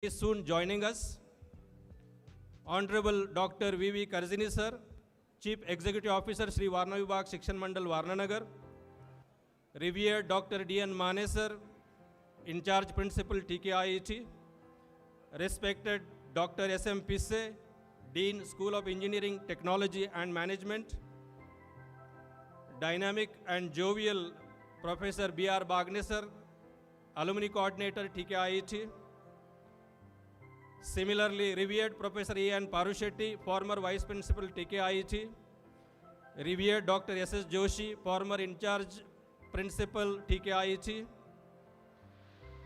is soon joining us. Honorable Dr. V.V. Karzini sir, Chief Executive Officer Sri Warananagar Shikshan Mandal Warananagar. Revered Dr. D.N. Mane sir, In charge Principal TKIET. Respected Dr. S.M. Pisse, Dean School of Engineering, Technology and Management. Dynamic and jovial Professor B.R. Bagne sir, Alumni Coordinator TKIET. Similarly, revered Professor E.N. Parushetty, former Vice Principal TKIET. Revered Dr. S.S. Joshi, former In charge Principal TKIET.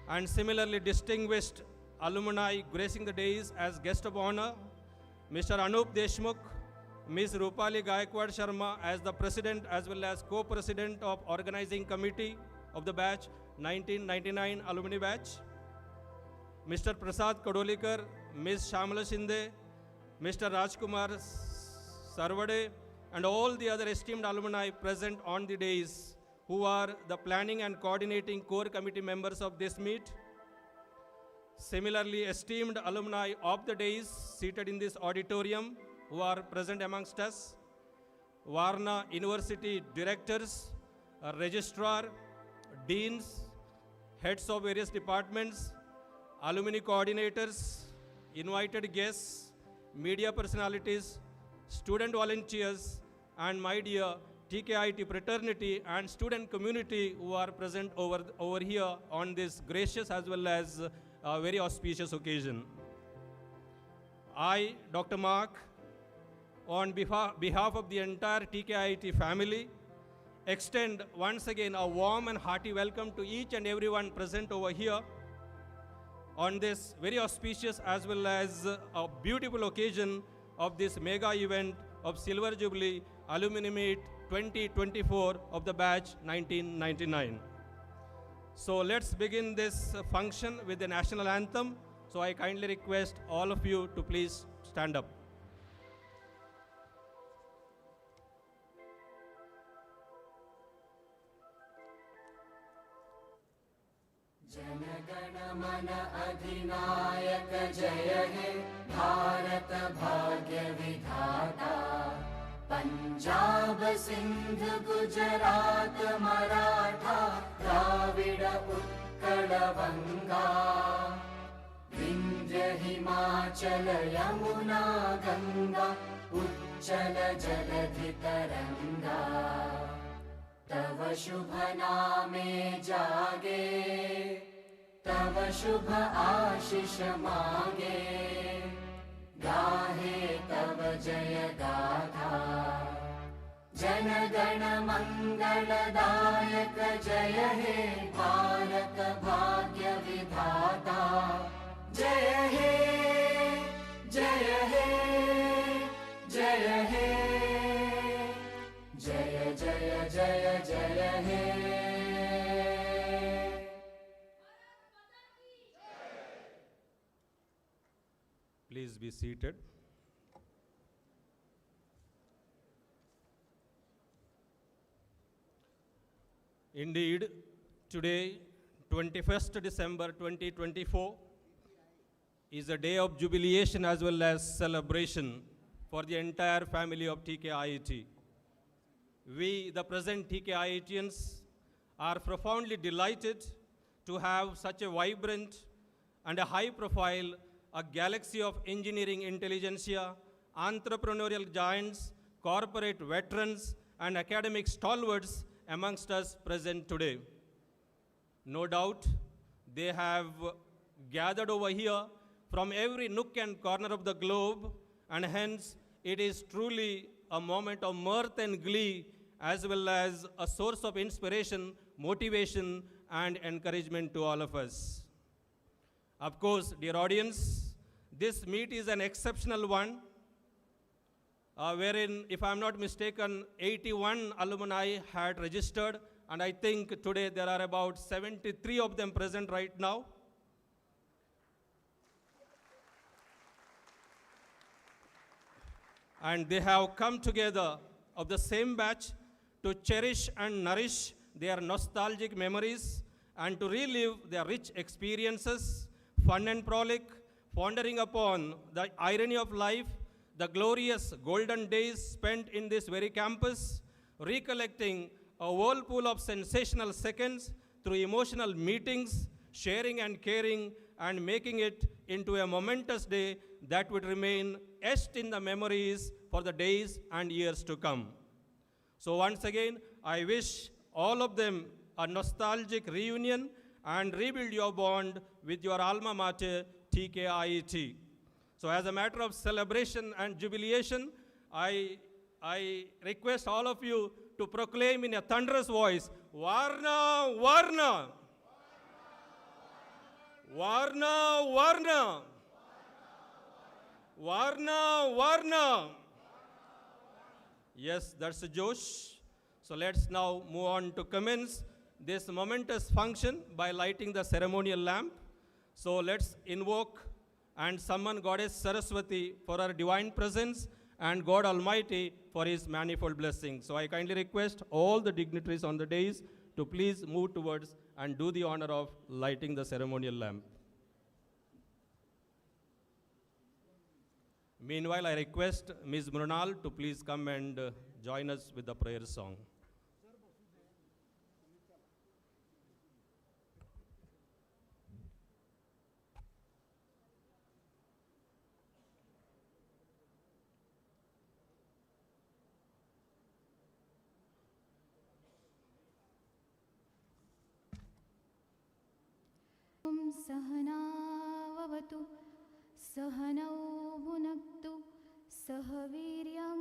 And similarly distinguished alumni gracing the days as guest of honor, Mr. Anup Deshmukh, Ms. Rupali Gaikwad Sharma as the President as well as Co-President of Organizing Committee of the batch 1999 Alumni Batch. Mr. Prasad Kadolikar, Ms. Shamala Shinde, Mr. Rajkumar Sarvade, and all the other esteemed alumni present on the days who are the planning and coordinating core committee members of this meet. Similarly, esteemed alumni of the days seated in this auditorium who are present amongst us. Varna University directors, registrar, deans, heads of various departments, alumni coordinators, invited guests, media personalities, student volunteers, and my dear TKIET fraternity and student community who are present over here on this gracious as well as very auspicious occasion. I, Dr. Mark, on behalf of the entire TKIET family, extend once again a warm and hearty welcome to each and everyone present over here on this very auspicious as well as a beautiful occasion of this mega event of Silver Jubilee Alumni Meet 2024 of the batch 1999. So let's begin this function with the national anthem. So I kindly request all of you to please stand up. Janagana Mana Adhinayaka Jaya He Bharat Bhagya Vidhata Punjab Sindh Gujarat Maratha Dravida Utkala Vanga Vindhya Himachala Yamuna Ganga Uchchala Jaladhi Taranga तव शुभ नामे जागे तव शुभ आशीष मागे गाहे तव जय गाथा जन गण मंगलदायक जय हे भारत भाग्य विधाता जय हे जय हे जय हे जय जय जय जय हे Please be seated. Indeed, today, 21st December 2024, is a day of jubilation as well as celebration for the entire family of TKIET. We, the present TKIETians, are profoundly delighted to have such a vibrant and a high-profile, a galaxy of engineering intelligentsia, entrepreneurial giants, corporate veterans, and academic stalwarts amongst us present today. No doubt, they have gathered over here from every nook and corner of the globe, and hence it is truly a moment of mirth and glee as well as a source of inspiration, motivation, and encouragement to all of us. Of course, dear audience, this meet is an exceptional one, wherein, if I'm not mistaken, 81 alumni had registered, and I think today there are about 73 of them present right now. And they have come together of the same batch to cherish and nourish their nostalgic memories and to relive their rich experiences, fun and frolic, pondering upon the irony of life, the glorious golden days spent in this very campus, recollecting a whirlpool of sensational seconds through emotional meetings, sharing and caring, and making it into a momentous day that would remain etched in the memories for the days and years to come. So once again, I wish all of them a nostalgic reunion and rebuild your bond with your alma mater, TKIET. So as a matter of celebration and jubilation, I request all of you to proclaim in a thunderous voice, Varna, Varna! Varna, Varna! Varna, Varna! Yes, that's a Josh. So let's now move on to commence this momentous function by lighting the ceremonial lamp. So let's invoke and summon Goddess Saraswati for her divine presence and God Almighty for his manifold blessings. So I kindly request all the dignitaries on the dais to please move towards and do the honor of lighting the ceremonial lamp. Meanwhile, I request Ms. Mrunal to please come and join us with the prayer song. सहनाववतु सहनौ भुनक्तु सह वीर्यं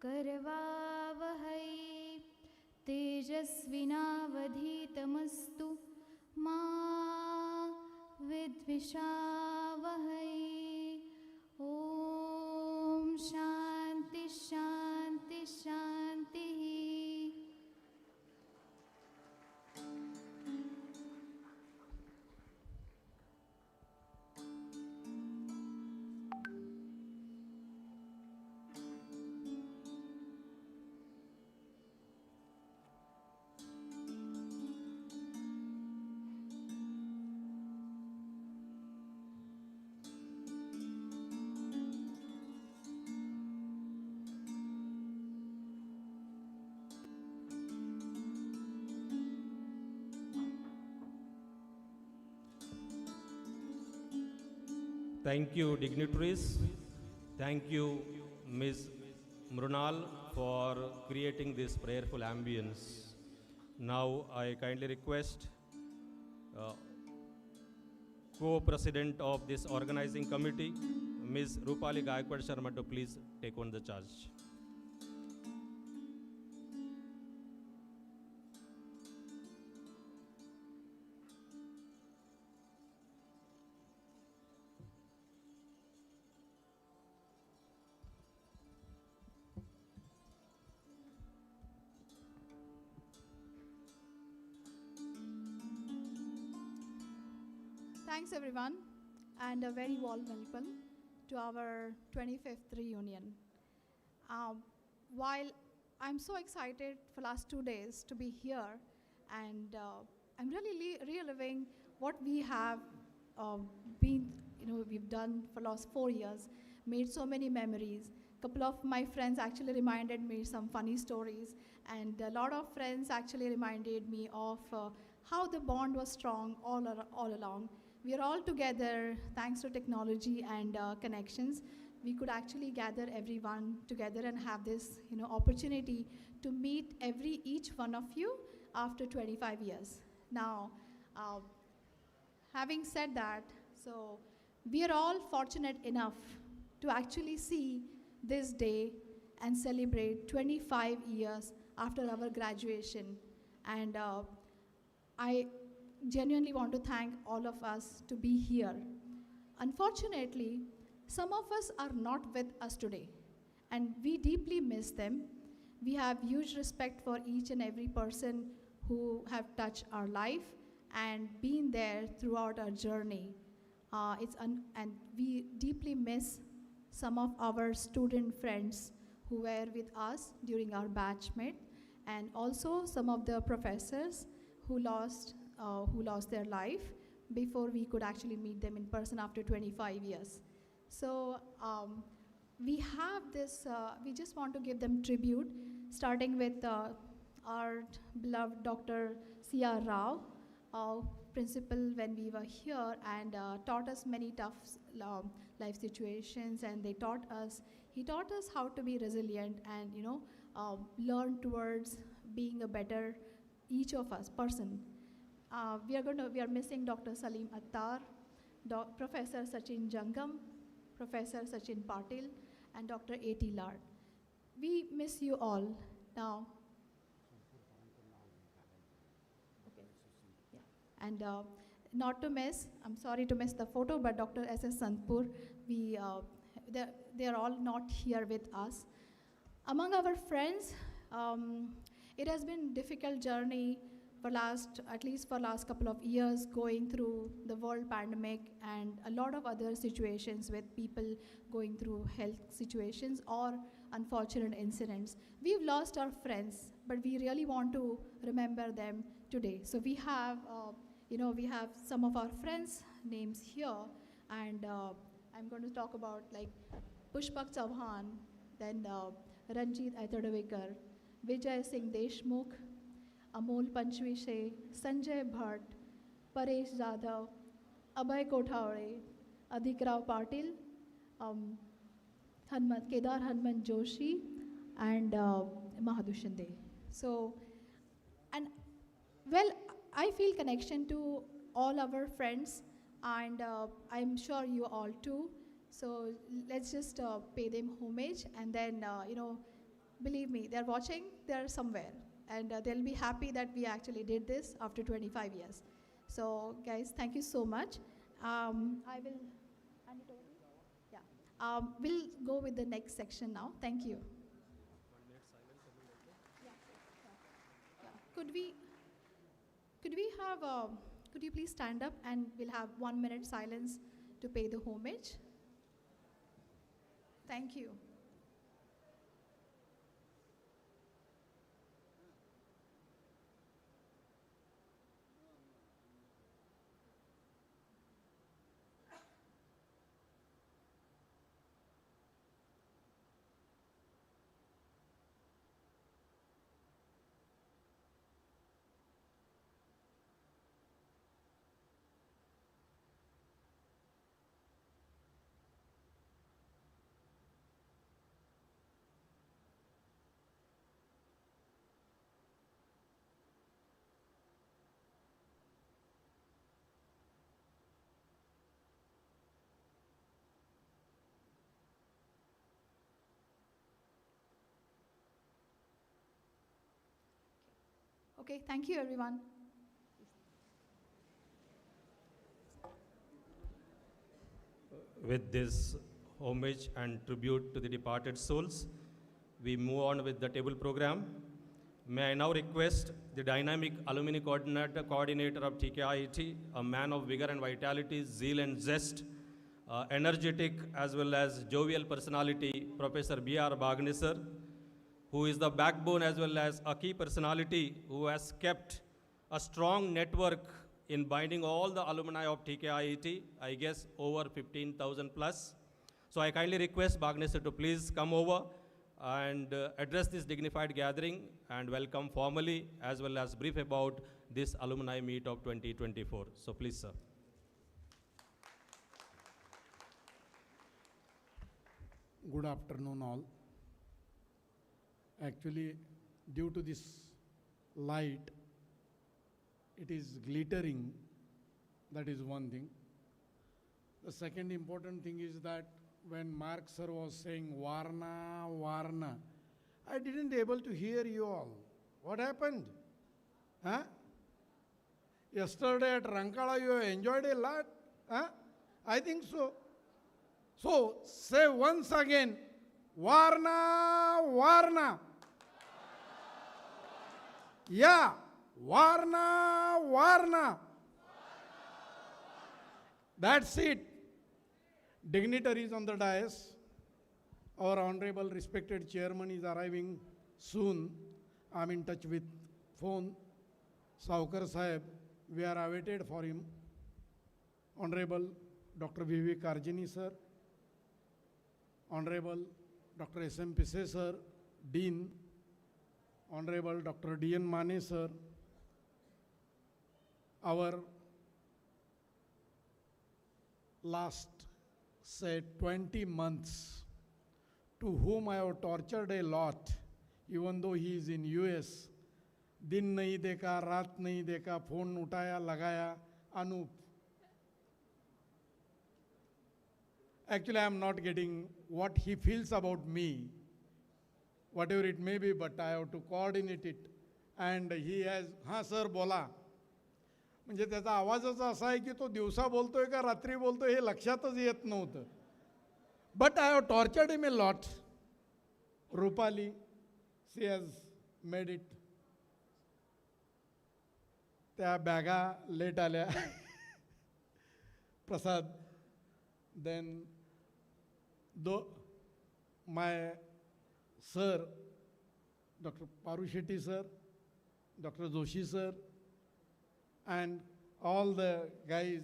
करवावहै तेजस्विनावधीतमस्तु मा विद्विषावहै ॐ शान्ति शान्ति शान्तिः. Thank you, dignitaries. Thank you, Ms. Mrunal, for creating this prayerful ambience. Now, I kindly request co-president of this organizing committee, Ms. Rupali Gaikwad Sharma, to please take on the charge. Thanks everyone, and a very warm welcome to our 25th reunion. While I'm so excited for last 2 days to be here, and I'm really reliving what we have we've done for last 4 years, made so many memories. Couple of my friends actually reminded me some funny stories, and a lot of friends actually reminded me of how the bond was strong all along. We are all together thanks to technology and connections. We could actually gather everyone together and have this opportunity to meet each one of you after 25 years. Now, having said that, so we are all fortunate enough to actually see this day and celebrate 25 years after our graduation. And I genuinely want to thank all of us to be here. Unfortunately, some of us are not with us today, and we deeply miss them. We have huge respect for each and every person who have touched our life and been there throughout our journey. And we deeply miss some of our student friends who were with us during our batchmate, and also some of the professors who lost their life before we could actually meet them in person after 25 years. So we have this, we just want to give them tribute, starting with our beloved Dr. C.R. Rao, principal when we were here, and taught us many tough life situations, and he taught us how to be resilient and learn towards being a better, each of us person. We are missing Dr. Salim Attar, Professor Sachin Jangam, Professor Sachin Patil, and Dr. A.T. Lard. We miss you all now. Okay. Yeah. And not to miss, I'm sorry to miss the photo, but Dr. S.S. Santpur, they are all not here with us. Among our friends, it has been a difficult journey at least for last couple of years, going through the world pandemic and a lot of other situations with people going through health situations or unfortunate incidents. We've lost our friends, but we really want to remember them today. So we have, we have some of our friends' names here, and I'm going to talk about like Pushpak Chauhan, then Ranjit Aitadavekar, Vijay Singh Deshmukh, Amol Panchvishe, Sanjay Bhatt, Paresh Jadhav, Abhay Kothawade, Adhik Rao Patil, Kedar Hanman Joshi, and Mahadu Shinde. So, and well, I feel connection to all our friends, and I'm sure you all too. So let's just pay them homage, and then, believe me, they're watching, they're somewhere. And they'll be happy that we actually did this after 25 years. So guys, thank you so much. I will hand it over. Yeah. We'll go with the next section now. Thank you. 1 minute silence. Yeah. Could you please stand up, and we'll have 1 minute silence to pay the homage. Thank you. Okay, thank you, everyone. With this homage and tribute to the departed souls, we move on with the table program. May I now request the dynamic alumni coordinator of TKIT, a man of vigor and vitality, zeal and zest, energetic as well as jovial personality, Professor B.R. Bagnesar, who is the backbone as well as a key personality who has kept a strong network in binding all the alumni of TKIT, I guess over 15,000 plus. So I kindly request Bagnesar to please come over and address this dignified gathering and welcome formally as well as brief about this alumni meet of 2024. So please, sir. Good afternoon all. Actually, due to this light, it is glittering. That is one thing. The second important thing is that when Mark sir was saying Varna, Varna, I didn't able to hear you all. What happened? Huh? Yesterday at Rankala you enjoyed a lot? Huh? I think so. So say once again, Varna, Varna. Yeah, Varna, Varna. That's it. Dignitaries on the dais. Our honorable respected chairman is arriving soon. I'm in touch with phone. Tattyasaheb, we are awaited for him. Honorable Dr. V.V. Karjini sir, Honorable Dr. S.M. Pisse sir, Dean, Honorable Dr. D.N. Mane sir, our last, say, 20 months, to whom I have tortured a lot, even though he is in US. दिन नहीं देखा, रात नहीं देखा, phone उठाया, लगाया, Anup. Actually, I am not getting what he feels about me, whatever it may be, but I have to coordinate it. And he has, हाँ sir बोला. म्हणजे त्याचा आवाजच असा आहे की तो दिवसा बोलतोय का रात्री बोलतोय हे लक्षातच येत नव्हतं. But I have tortured him a lot. Rupali, she has made it. त्या बॅगा लेट आल्या. Prasad, then my sir, Dr. Parushetty sir, Dr. Joshi sir, and all the guys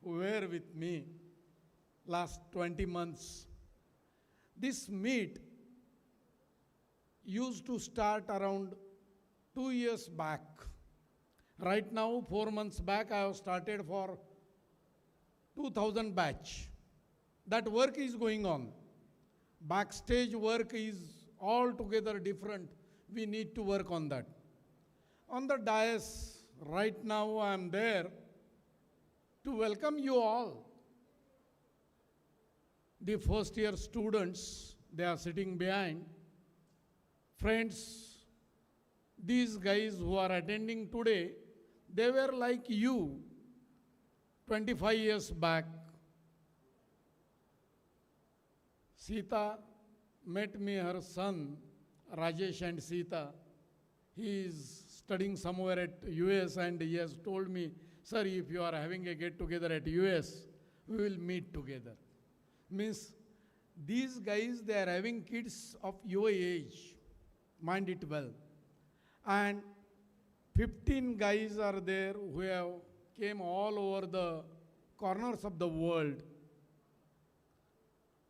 who were with me last 20 months. This meet used to start around 2 years back. Right now, 4 months back, I have started for 2000 batch. That work is going on. Backstage work is altogether different. We need to work on that. On the dais, right now I am there to welcome you all. The first year students, they are sitting behind. Friends, these guys who are attending today, they were like you 25 years back. Sita met me, her son, Rajesh and Sita. He is studying somewhere at US and he has told me, sir, if you are having a get-together at US, we will meet together. Means these guys, they are having kids of your age. Mind it well. And 15 guys are there who have came all over the corners of the world.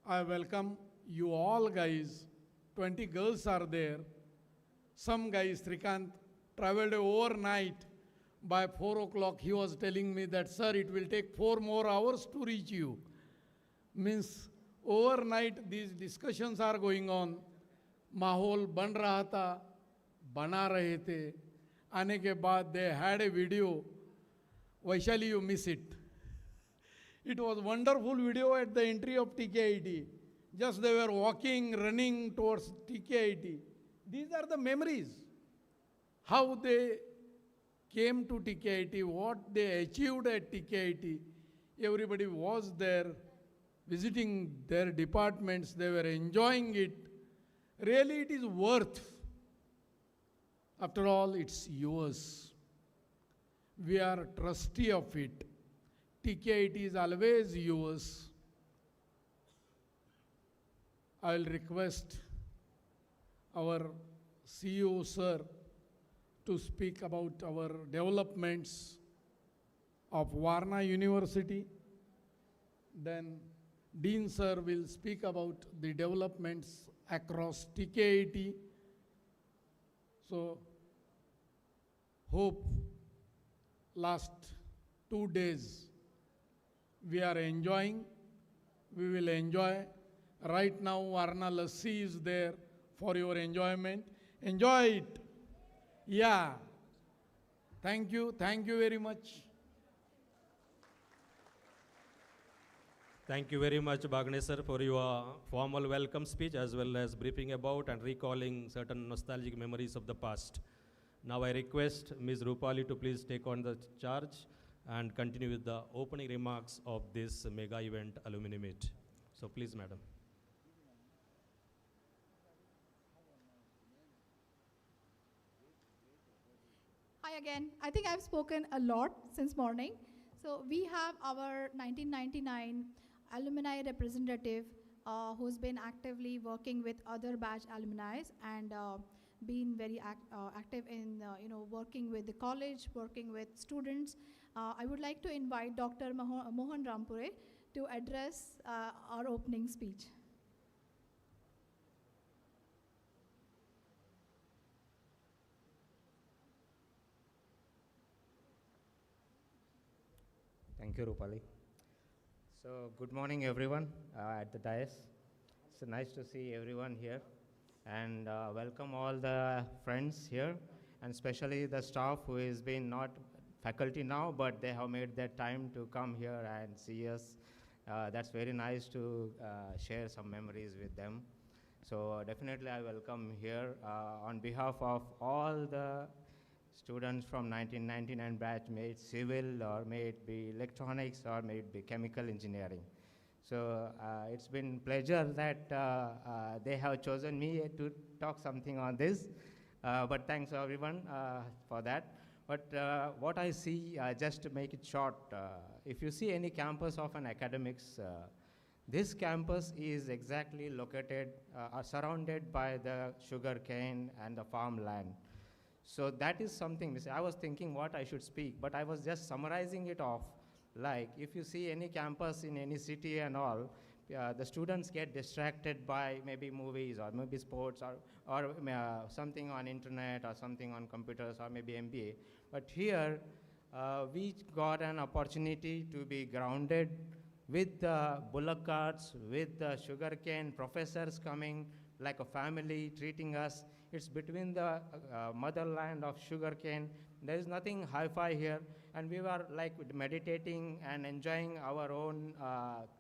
I welcome you all guys. 20 girls are there. Some guys, Srikant, traveled overnight. By 4 o'clock, he was telling me that, sir, it will take 4 more hours to reach you. Means overnight these discussions are going on. माहौल बन रहा था, बना रहे थे. आने के बाद they had a video. Vaishali, you miss it. It was a wonderful video at the entry of TKIT. Just they were walking, running towards TKIT. These are the memories. How they came to TKIT, what they achieved at TKIT. Everybody was there, visiting their departments. They were enjoying it. Really, it is worth. After all, it's yours. We are trustee of it. TKIT is always yours. I will request our CEO, sir, to speak about our developments of Varna University. Then Dean, sir, will speak about the developments across TKIT. So, hope last 2 days we are enjoying. We will enjoy. Right now, Varna Lassi is there for your enjoyment. Enjoy it. Yeah. Thank you. Thank you very much. Thank you very much, Bhagne sir, for your formal welcome speech as well as briefing about and recalling certain nostalgic memories of the past. Now I request Ms. Rupali to please take on the charge and continue with the opening remarks of this mega event Alumini Meet. So please, madam. Hi again. I think I've spoken a lot since morning. So we have our 1999 alumni representative who's been actively working with other batch alumni and been very active in working with the college, working with students, I would like to invite Dr. Mohan Rampure to address our opening speech. Thank you, Rupali. So, good morning, everyone at the dais. It's nice to see everyone here, and welcome all the friends here, and especially the staff who has been not faculty now, but they have made their time to come here and see us. That's very nice to share some memories with them. So, definitely, I welcome here on behalf of all the students from 1999 batch, may it civil or may it be electronics or may it be chemical engineering. So it's been pleasure that they have chosen me to talk something on this. But thanks everyone for that. But what I see, just to make it short, if you see any campus of an academics, this campus is exactly located, surrounded by the sugar cane and the farmland. So that is something, I was thinking what I should speak, but I was just summarizing it off. Like, if you see any campus in any city and all, the students get distracted by maybe movies or maybe sports or something on internet or something on computers or maybe MBA. But here, we got an opportunity to be grounded with the bullock carts, with the sugarcane professors coming like a family, treating us. It's between the motherland of sugarcane. There is nothing hi-fi here, and we were like meditating and enjoying our own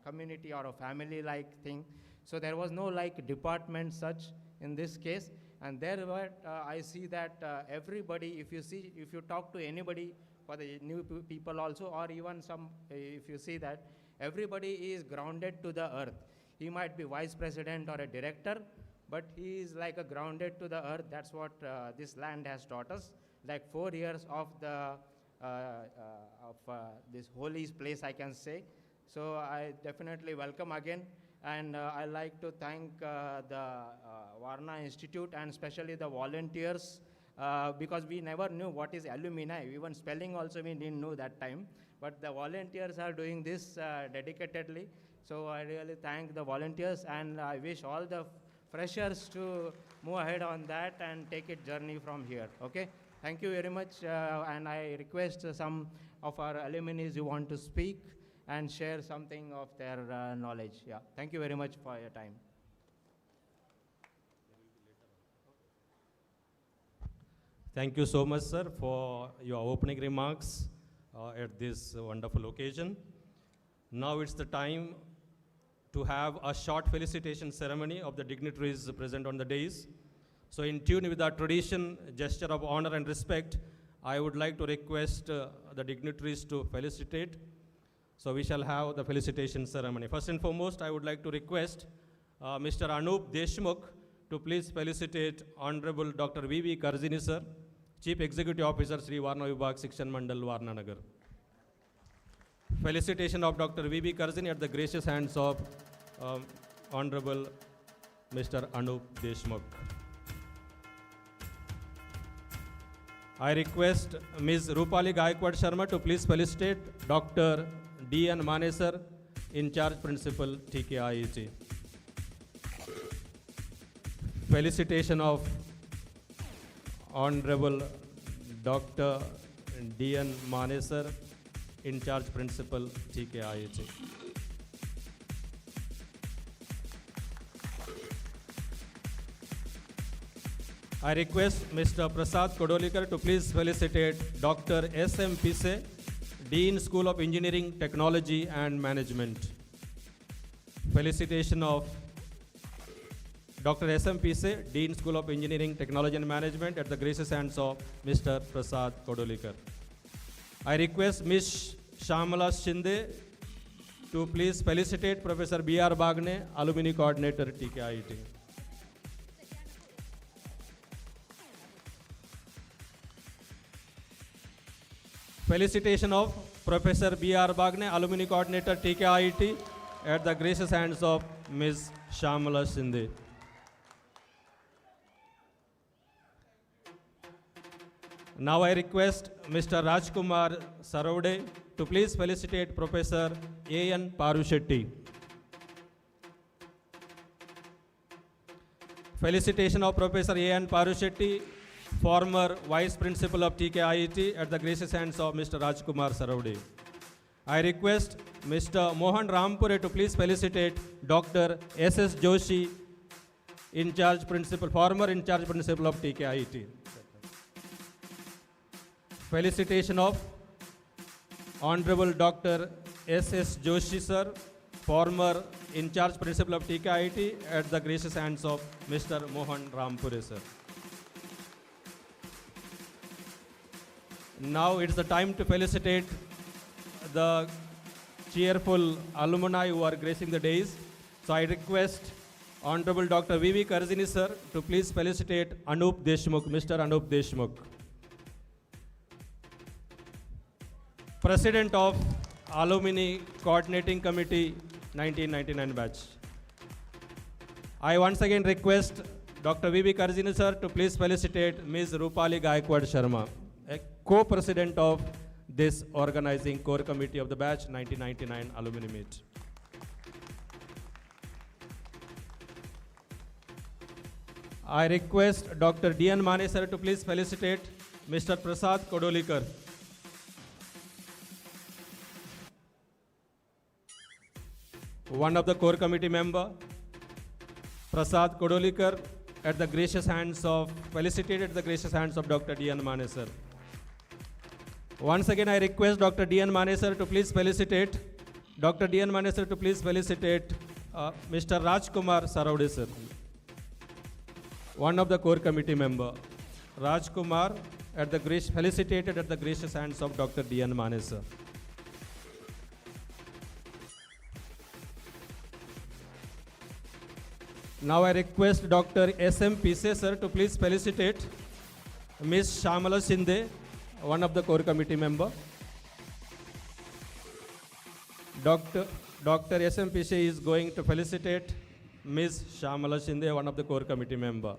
community or a family-like thing. So there was no like department such in this case, and there were I see that everybody, if you talk to anybody, for the new people also, or even some, if you see that everybody is grounded to the earth. He might be vice president or a director, but he is like a grounded to the earth. That's what this land has taught us. Like 4 years of the this holy place, I can say. So I definitely welcome again, and I like to thank the Varna Institute and especially the volunteers, because we never knew what is alumni. Even spelling also we didn't know that time. But the volunteers are doing this dedicatedly. So I really thank the volunteers, and I wish all the freshers to move ahead on that and take it journey from here. Okay, thank you very much, and I request some of our alumni who want to speak and share something of their knowledge. Yeah, thank you very much for your time. Thank you so much, sir, for your opening remarks at this wonderful occasion. Now it's the time to have a short felicitation ceremony of the dignitaries present on the dais. So in tune with our tradition, gesture of honor and respect, I would like to request the dignitaries to felicitate. So we shall have the felicitation ceremony. First and foremost, I would like to request Mr. Anup Deshmukh to please felicitate Honorable Dr. V.V. Karzini, sir, Chief Executive Officer, Sri Varna Vibhag Section Mandal, Warananagar. Felicitation of Dr. V.B. Karzini at the gracious hands of Honorable Mr. Anup Deshmukh. I request Ms. Rupali Gaikwad Sharma to please felicitate Dr. D.N. Manesar, in charge principal, TKIET. Felicitation of Honorable Dr. D.N. Manesar, in charge principal, TKIET. I request Mr. Prasad Kodolikar to please felicitate Dr. S.M. Pise, Dean, School of Engineering, Technology and Management. Felicitation of Dr. S.M. Pise, Dean, School of Engineering, Technology and Management, at the gracious hands of Mr. Prasad Kodolikar. I request Ms. Shamala Shinde to please felicitate Professor B.R. Bagne, Alumini Coordinator, TKIET. Felicitation of Professor B.R. Bagne, Alumni Coordinator, TKIET, at the gracious hands of Ms. Shamala Shinde. Now I request Mr. Rajkumar Saravde to please felicitate Professor A.N. Parushetty. Felicitation of Professor A.N. Parushetty, former Vice Principal of TKIET, at the gracious hands of Mr. Rajkumar Saravde. I request Mr. Mohan Rampure to please felicitate Dr. S.S. Joshi, former in charge principal of TKIET. Felicitation of Honorable Dr. S.S. Joshi, sir, former in charge principal of TKIET, at the gracious hands of Mr. Mohan Rampure, sir. Now it's the time to felicitate the cheerful alumni who are gracing the days. So I request Honorable Dr. V.V. Karzini, sir, to please felicitate Anup Deshmukh, Mr. Anup Deshmukh. President of Alumini Coordinating Committee 1999 batch. I once again request Dr. V.V. Karzini, sir, to please felicitate Ms. Rupali Gaikwad Sharma, a co-president of this organizing core committee of the batch 1999 alumni meet. I request Dr. D.N. Mane, sir, to please felicitate Mr. Prasad Kodolikar, one of the core committee member. Prasad Kodolikar, at the gracious hands of, felicitated at the gracious hands of Dr. D.N. Mane, sir. Once again, I request Dr. D.N. Mane, sir, to please felicitate Dr. D.N. Mane, sir, to please felicitate Mr. Rajkumar Saravde, sir, one of the core committee member. Rajkumar, felicitated at the gracious hands of Dr. D.N. Mane, sir. Now I request Dr. S.M. Pise, sir, to please felicitate Ms. Shamala Shinde, one of the core committee member. Dr. S.M. Pise is going to felicitate Ms. Shamala Shinde, one of the core committee member.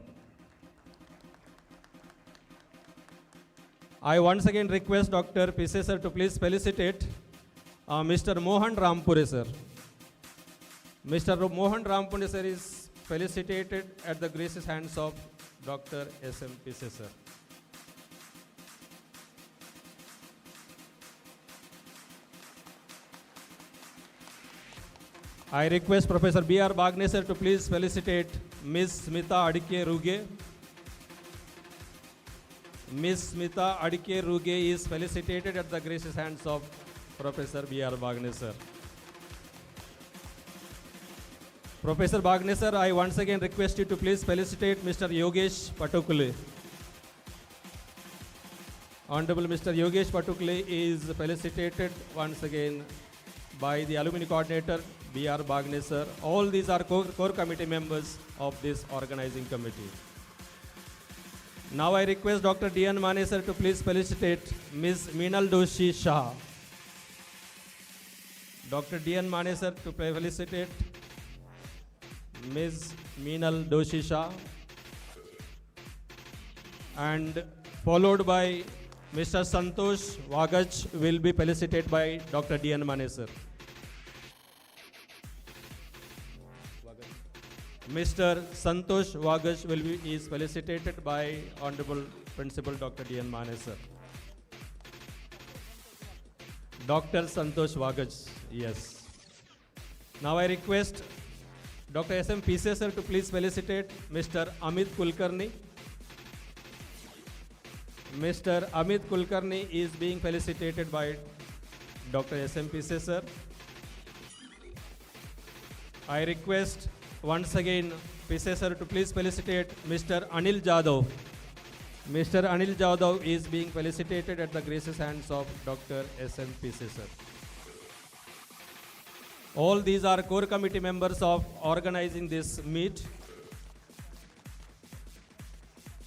I once again request Dr. Pise, sir, to please felicitate Mr. Mohan Rampure, sir. Mr. Mohan Rampure, sir, is felicitated at the gracious hands of Dr. S.M. Pise, sir. I request Professor B.R. Bagne, sir, to please felicitate Ms. Smita Adike Ruge. Ms. Smita Adike Ruge is felicitated at the gracious hands of Professor B.R. Bagne, sir. Professor Bagne, sir, I once again request you to please felicitate Mr. Yogesh Patukule. Honorable Mr. Yogesh Patukule is felicitated once again by the alumni coordinator, B.R. Bagne, sir. All these are core committee members of this organizing committee. Now I request Dr. D.N. Mane, sir, to please felicitate Ms. Meenal Doshi Shah. Dr. D.N. Mane, sir, to felicitate Ms. Meenal Doshi Shah, and followed by Mr. Santosh Wagach will be felicitated by Dr. D.N. Mane, sir. Mr. Santosh Wagach is felicitated by Honorable Principal Dr. D.N. Mane, sir. Dr. Santosh Wagach, yes. Now I request Dr. S.M. Pise, sir, to please felicitate Mr. Amit Kulkarni. Mr. Amit Kulkarni is being felicitated by Dr. S.M. Pise, sir. I request once again Pise, sir, to please felicitate Mr. Anil Jadhav. Mr. Anil Jadhav is being felicitated at the gracious hands of Dr. S.M. Pise, sir. All these are core committee members of organizing this meet.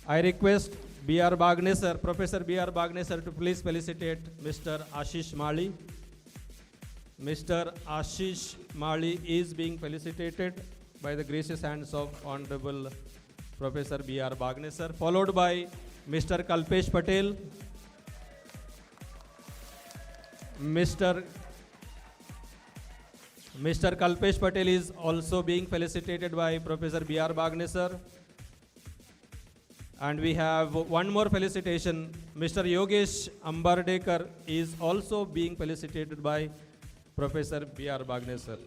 I request B.R. Bagne, sir, Professor B.R. Bagne, sir, to please felicitate Mr. Ashish Mali. Mr. Ashish Mali is being felicitated by the gracious hands of Honorable Professor B.R. Bagne, sir, followed by Mr. Kalpesh Patel, Mr. Kalpesh Patel is also being felicitated by Professor B.R. Bagne sir. And we have one more felicitation. Mr. Yogesh Ambardekar is also being felicitated by Professor B.R. Bagne sir.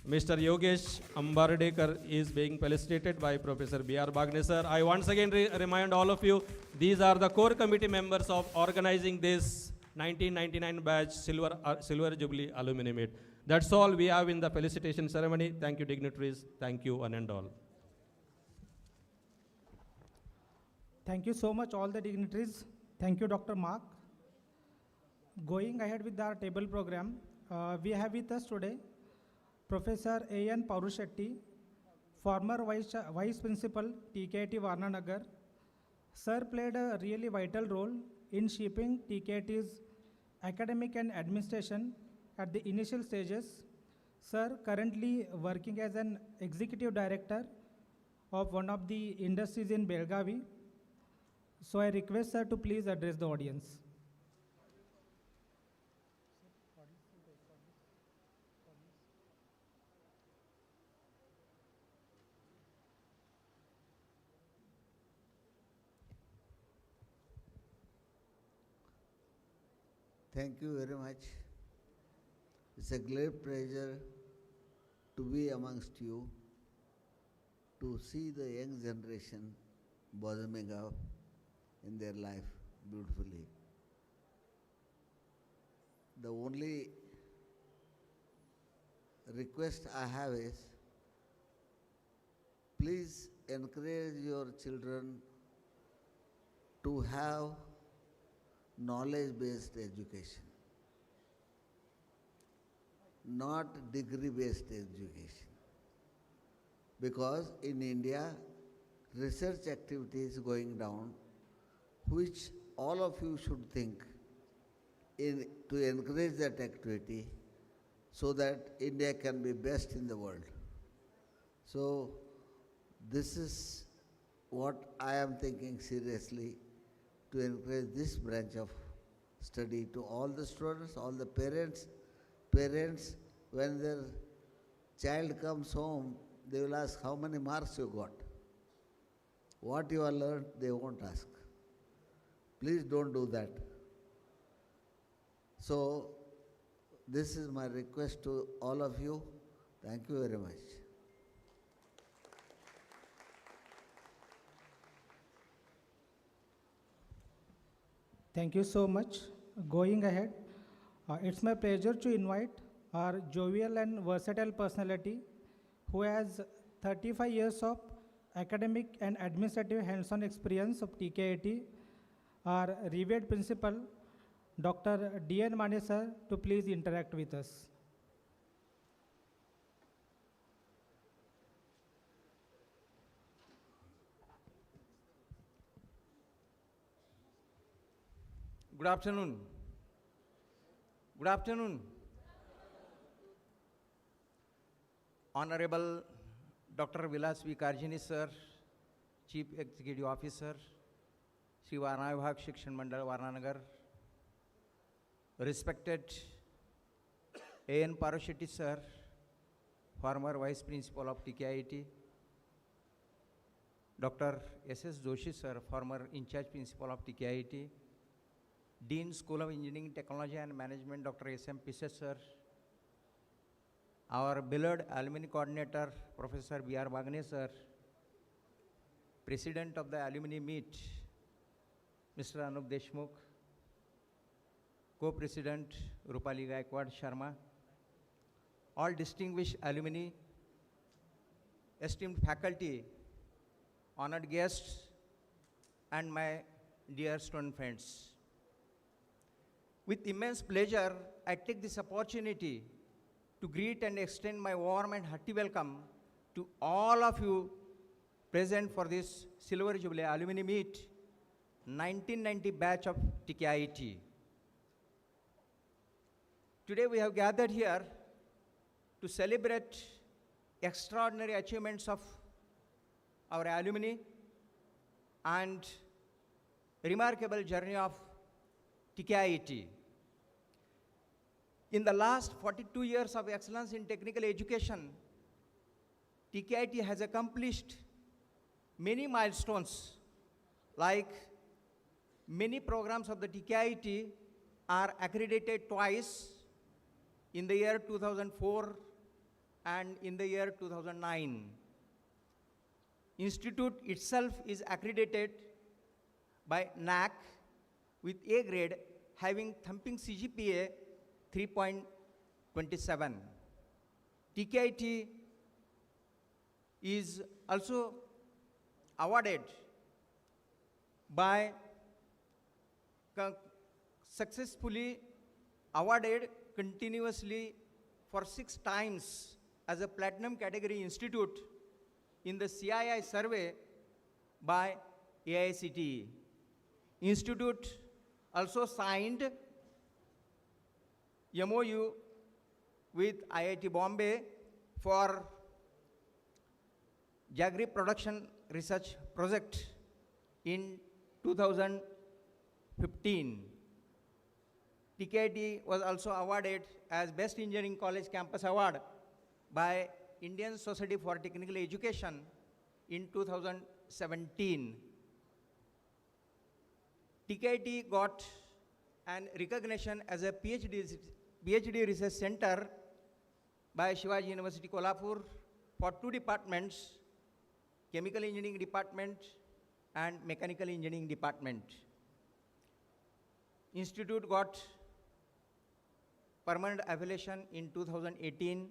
Mr. Yogesh Ambardekar is being felicitated by Professor B.R. Bagne sir. I once again remind all of you, these are the core committee members of organizing this 1999 batch Silver Jubilee Alumni Meet. That's all we have in the felicitation ceremony. Thank you, dignitaries. Thank you, one and all. Thank you so much, all the dignitaries. Thank you, Dr. Mark. Going ahead with our table program, we have with us today Professor A.N. Parushetty, former Vice Principal, TKIT Warananagar. Sir played a really vital role in shaping TKIT's academic and administration at the initial stages. Sir currently working as an executive director of one of the industries in Belgavi. So I request sir to please address the audience. Thank you very much. It's a great pleasure to be amongst you, to see the young generation blossoming up in their life beautifully. The only request I have is, please encourage your children to have knowledge-based education, not degree-based education. Because in India, research activity is going down, which all of you should think to encourage that activity so that India can be best in the world. So this is what I am thinking seriously, to encourage this branch of study to all the students, all the parents. Parents, when their child comes home, they will ask how many marks you got. What you have learned, they won't ask. Please don't do that. So, this is my request to all of you. Thank you very much. Thank you so much. Going ahead, it's my pleasure to invite our jovial and versatile personality who has 35 years of academic and administrative hands-on experience of TKIT, our revered principal, Dr. D.N. Mane sir, to please interact with us. Good afternoon. Good afternoon. Honorable Dr. Vilas V. Karjani sir, Chief Executive Officer, Sri Warananagar Shikshan Mandal Warananagar, respected A.N. Parushetty sir, former Vice Principal of TKIT, Dr. S.S. Joshi sir, former In Charge Principal of TKIT, Dean School of Engineering, Technology and Management, Dr. S.M. Pisset sir, our beloved Alumini Coordinator, Professor B.R. Bagne sir, President of the Alumini Meet, Mr. Anup Deshmukh, Co-President Rupali Gaikwad Sharma, all distinguished alumni, esteemed faculty, honored guests, and my dear student friends. With immense pleasure, I take this opportunity to greet and extend my warm and hearty welcome to all of you present for this Silver Jubilee Alumni Meet 1990 batch of TKIT. Today we have gathered here to celebrate extraordinary achievements of our alumni and remarkable journey of TKIT. In the last 42 years of excellence in technical education, TKIT has accomplished many milestones, like many programs of the TKIT are accredited twice, in the year 2004 and in the year 2009. Institute itself is accredited by NAC with A grade, having thumping CGPA 3.27. TKIT is also awarded by successfully awarded continuously for 6 times as a platinum category institute in the CII survey by AICTE. Institute also signed MOU with IIT Bombay for Jaggery Production Research Project in 2015. TKIT was also awarded as Best Engineering College Campus Award by Indian Society for Technical Education in 2017. TKIT got an recognition as a PhD research center by Shivaji University Kolhapur for 2 departments, Chemical Engineering Department and Mechanical Engineering Department. Institute got permanent affiliation in 2018.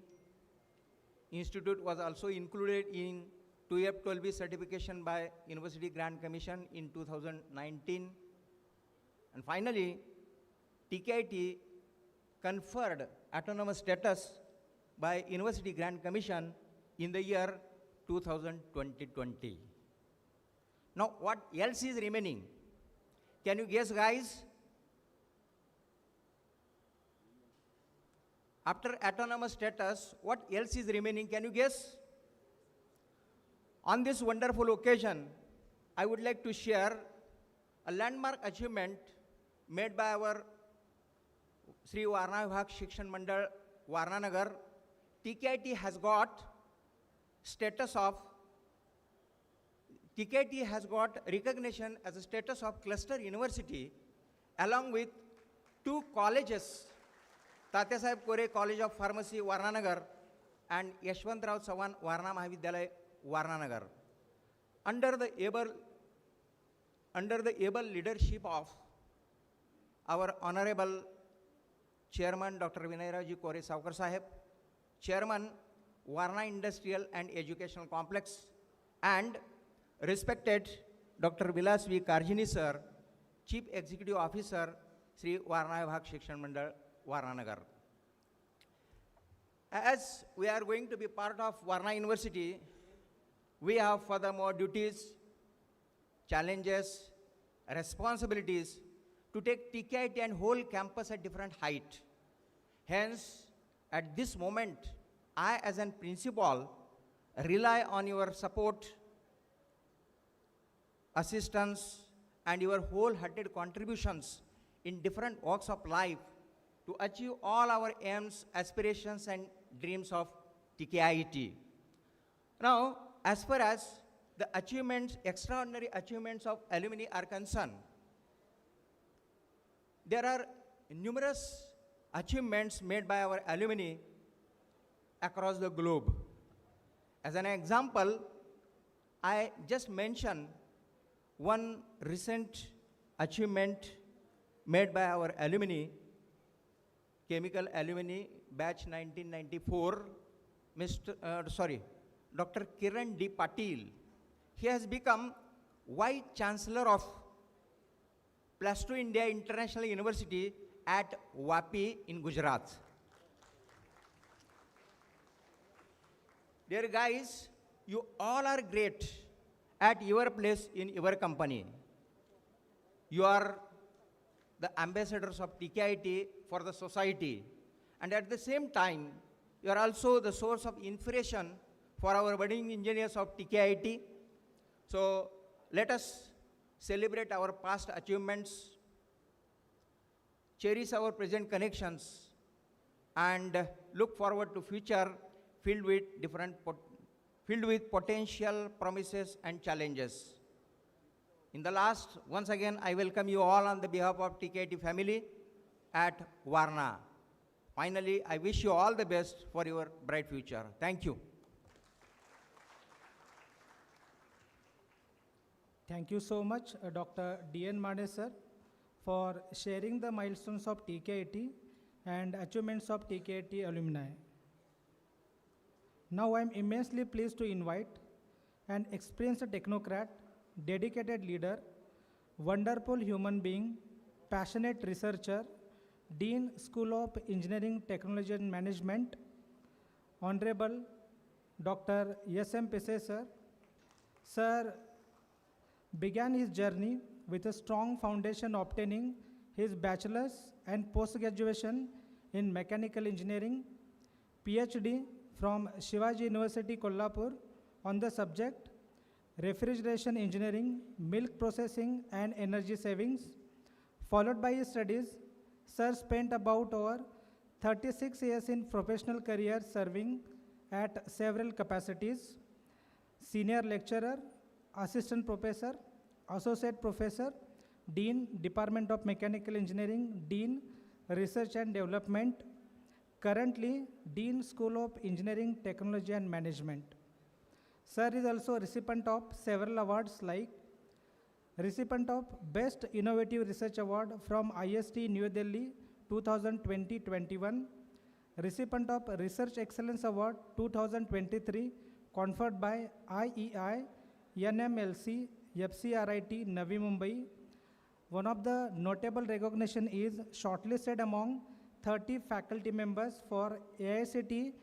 Institute was also included in 2F12B certification by University Grant Commission in 2019. And finally, TKIT conferred autonomous status by University Grant Commission in the year 2020. Now, what else is remaining? Can you guess, guys? After autonomous status, what else is remaining? Can you guess? On this wonderful occasion, I would like to share a landmark achievement made by our Sri Warananagar Shikshan Mandal Warananagar. TKIT has got recognition as a status of cluster university along with 2 colleges, Tattyasaheb College of Pharmacy Warananagar and Yashwantrao Chavan Varna Mahavidyalaya Warananagar. Under the able leadership of our Honorable Chairman Dr. Vinayraji Kore Tattyasaheb, Chairman Varna Industrial and Educational Complex, and respected Dr. Vilas V. Karjini Sir, Chief Executive Officer, Sri Warananagar Shikshan Mandal Warananagar. As we are going to be part of Varna University, we have furthermore duties, challenges, responsibilities to take TKIT and whole campus at different height. Hence, at this moment, I as a principal rely on your support, assistance, and your wholehearted contributions in different walks of life to achieve all our aims, aspirations, and dreams of TKIT. Now, as far as the achievements, extraordinary achievements of alumni are concerned, there are numerous achievements made by our alumni across the globe. As an example, I just mention one recent achievement made by our alumni, chemical alumni, batch 1994, Dr. Kiran D. Patil. He has become Vice Chancellor of Plus 2 India International University at Vapi in Gujarat. Dear guys, you all are great at your place in your company. You are the ambassadors of TKIT for the society. And at the same time, you are also the source of inspiration for our budding engineers of TKIT. So let us celebrate our past achievements, cherish our present connections, and look forward to future filled with filled with potential promises and challenges. In the last, once again, I welcome you all on the behalf of TKT family at Varna. Finally, I wish you all the best for your bright future. Thank you. Thank you so much, Dr. D.N. Mane sir, for sharing the milestones of TKT and achievements of TKT alumni. Now I am immensely pleased to invite an experienced technocrat, dedicated leader, wonderful human being, passionate researcher, Dean School of Engineering, Technology and Management, Honorable Dr. S.M. Pise sir. Sir began his journey with a strong foundation, obtaining his bachelor's and post-graduation in mechanical engineering, PhD from Shivaji University, Kolhapur on the subject refrigeration engineering, milk processing and energy savings. Followed by his studies, sir spent about over 36 years in professional career serving at several capacities: senior lecturer, assistant professor, associate professor, dean, Department of Mechanical Engineering, dean, research and development, currently dean, School of Engineering, Technology and Management. Sir is also recipient of several awards like recipient of Best Innovative Research Award from IST New Delhi 2020-21, recipient of Research Excellence Award 2023 conferred by IEI, NMLC, FCRIT, Navi Mumbai. One of the notable recognition is shortlisted among 30 faculty members for AICT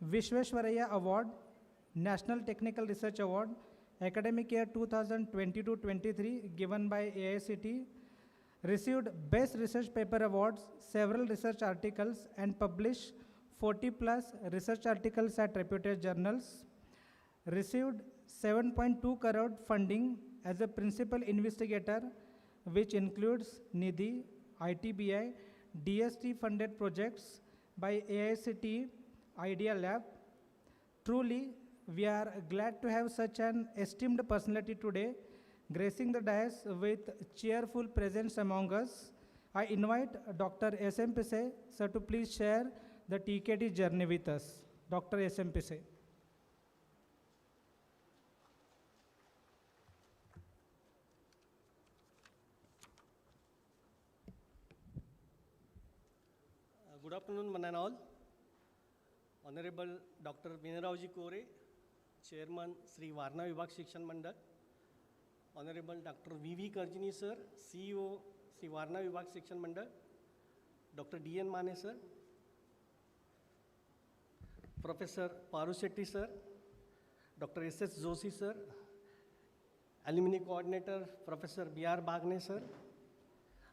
Vishweshwaraya Award, National Technical Research Award, academic year 2022-23 given by AICT, received Best Research Paper Awards, several research articles and published 40 plus research articles at reputed journals, received 7.2 crore funding as a principal investigator, which includes NIDHI, ITBI, DST funded projects by AICT Idea Lab. Truly, we are glad to have such an esteemed personality today, gracing the dais with cheerful presence among us. I invite Dr. S.M. Pise, sir, to please share the TKT journey with us. Dr. S.M. Pise. Good afternoon, one and all. Honorable Dr. Vinarauji Kore, Chairman Sri Varna Vibhag Shikshan Mandal, Honorable Dr. V.V. Karjini sir, CEO Sri Varna Vibhag Shikshan Mandal, Dr. D.N. Mane sir, Professor Parushetty sir, Dr. S.S. Joshi sir, Alumini Coordinator Professor B.R. Bagne sir,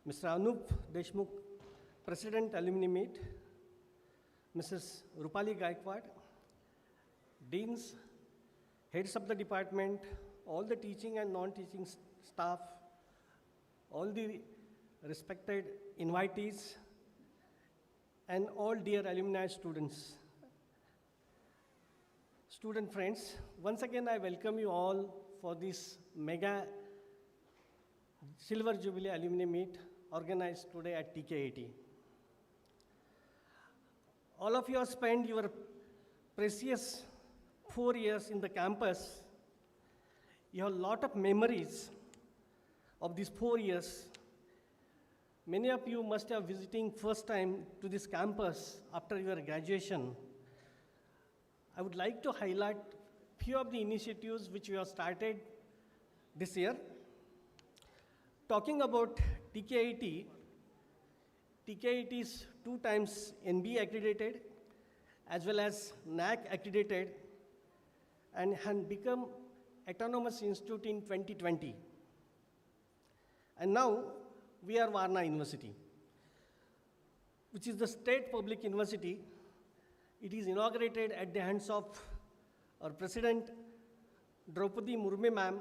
Mr. Anup Deshmukh, President Alumni Meet, Mrs. Rupali Gaikwad, Deans, Heads of the Department, all the teaching and non-teaching staff, all the respected invitees, and all dear alumni students. Student friends, once again I welcome you all for this mega Silver Jubilee Alumni Meet organized today at TKAT. All of you have spent your precious 4 years in the campus. You have a lot of memories of these 4 years. Many of you must have visiting first time to this campus after your graduation. I would like to highlight few of the initiatives which we have started this year. Talking about TKAT, TKAT is 2 times NB accredited as well as NAC accredited and had become Autonomous Institute in 2020. And now we are Varna University, which is the state public university. It is inaugurated at the hands of our President Draupadi Murmu ma'am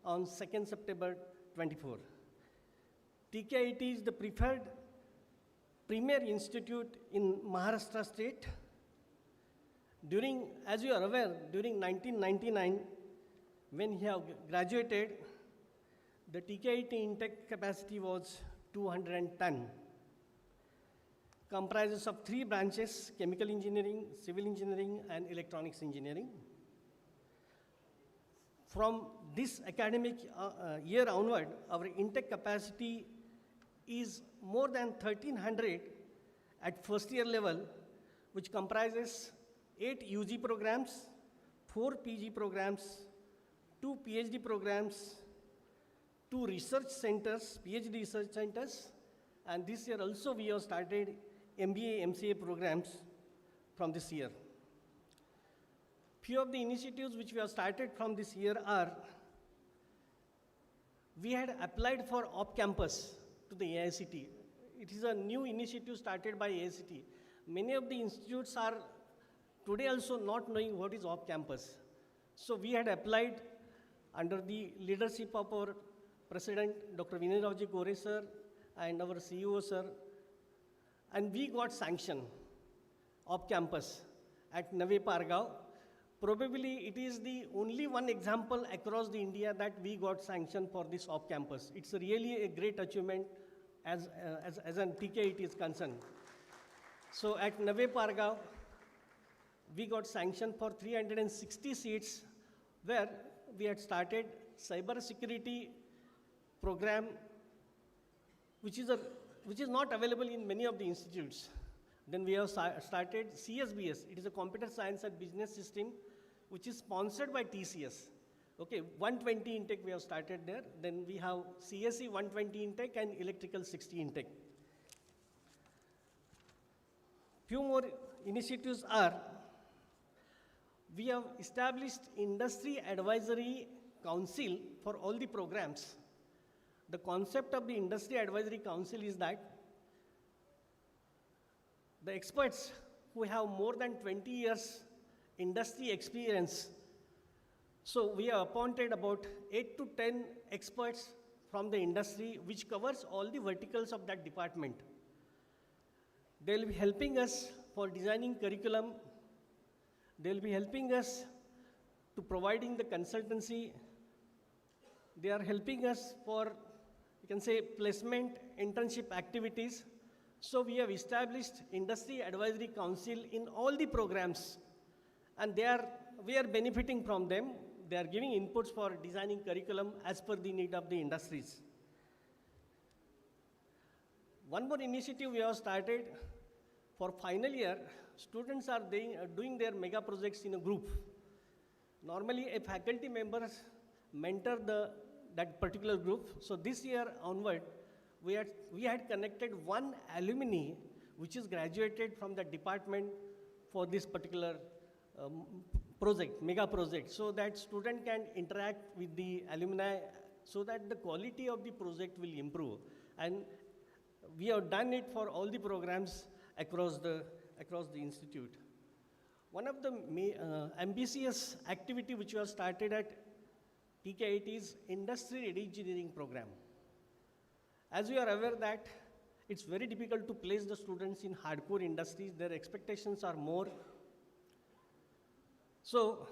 on 2nd September 24. TKIT is the preferred premier institute in Maharashtra state. As you are aware, during 1999, when he have graduated, the TKIT intake capacity was 210. Comprises of 3 branches: chemical engineering, civil engineering, and electronics engineering. From this academic year onward, our intake capacity is more than 1,300 at first year level, which comprises 8 UG programs, 4 PG programs, 2 PhD programs, 2 research centers, PhD research centers, and this year also we have started MBA, MCA programs from this year. Few of the initiatives which we have started from this year are, we had applied for off-campus to the AICT. It is a new initiative started by AICT. Many of the institutes are today also not knowing what is off-campus. So we had applied under the leadership of our President, Dr. Vinay Ravji Gore sir, and our CEO sir, and we got sanction off-campus at Nave Pargaon. Probably it is the only one example across the India that we got sanction for this off-campus. It's really a great achievement as an TKIT is concerned. So at Nave Pargaon, we got sanction for 360 seats where we had started cyber security program, which is not available in many of the institutes. Then we have started CSBS. It is a computer science and business system, which is sponsored by TCS. Okay, 120 intake we have started there. Then we have CSE 120 intake and electrical 60 intake. Few more initiatives are, we have established Industry Advisory Council for all the programs. The concept of the Industry Advisory Council is that the experts who have more than 20 years industry experience, so we have appointed about 8 to 10 experts from the industry, which covers all the verticals of that department. They will be helping us for designing curriculum. They will be helping us to providing the consultancy. They are helping us for, you can say, placement, internship activities. So we have established Industry Advisory Council in all the programs, and we are benefiting from them. They are giving inputs for designing curriculum as per the need of the industries. One more initiative we have started for final year, students are doing their mega projects in a group. Normally a faculty member mentor that particular group. So this year onward, we had connected one alumni which is graduated from the department for this particular project, mega project, so that student can interact with the alumni so that the quality of the project will improve. And we have done it for all the programs across the institute. One of the ambitious activity which we have started at TKIT is Industry Ready Engineering program. As we are aware that it's very difficult to place the students in hardcore industries, their expectations are more. So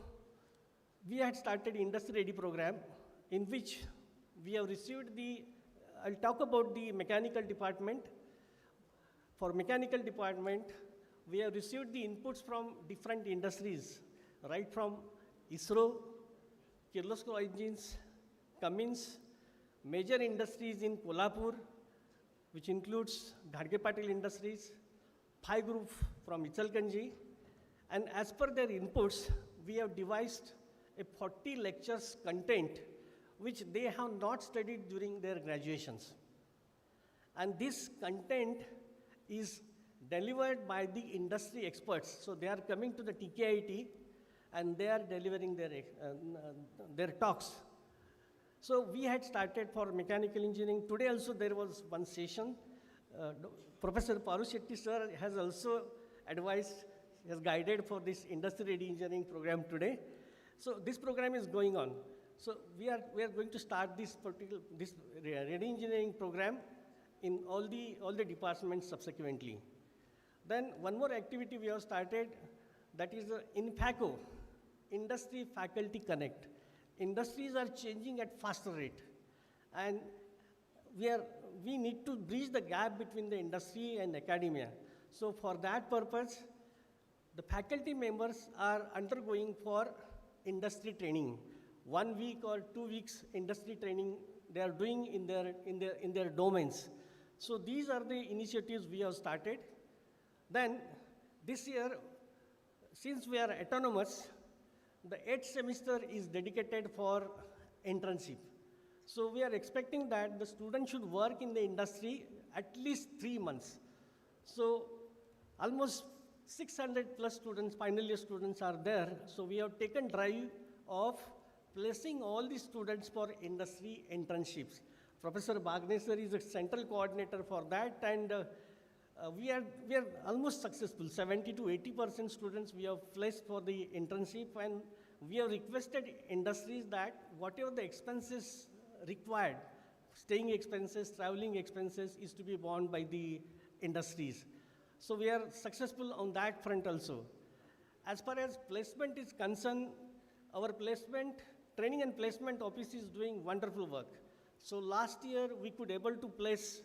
we had started Industry Ready program in which we have received I'll talk about the mechanical department. For mechanical department, we have received the inputs from different industries, right from ISRO, Kirloskar Engines, Cummins, major industries in Kolhapur, which includes Ghadge Patil Industries, Phi Group from Ichalkanji, and as per their inputs, we have devised a 40 lectures content which they have not studied during their graduations. And this content is delivered by the industry experts. So they are coming to the TKIT and they are delivering their talks. So we had started for mechanical engineering. Today also there was one session. Professor Paru Shetty sir has also advised, has guided for this Industry Ready Engineering program today. So this program is going on. So we are going to start this ready engineering program in all the departments subsequently. Then one more activity we have started, that is INFACO, Industry Faculty Connect. Industries are changing at faster rate, and we need to bridge the gap between the industry and academia. So for that purpose, the faculty members are undergoing for industry training. 1 week or 2 weeks industry training they are doing in their domains. So these are the initiatives we have started. Then this year, since we are autonomous, the 8th semester is dedicated for internship. So we are expecting that the students should work in the industry at least 3 months. So almost 600 plus students, final year students are there. So we have taken drive of placing all the students for industry internships. Professor Bagnesar is a central coordinator for that, and we are almost successful. 70 to 80% students we have placed for the internship, and we have requested industries that whatever the expenses required, staying expenses, traveling expenses, is to be borne by the industries. So we are successful on that front also. As far as placement is concerned, our training and placement office is doing wonderful work. So last year we could able to place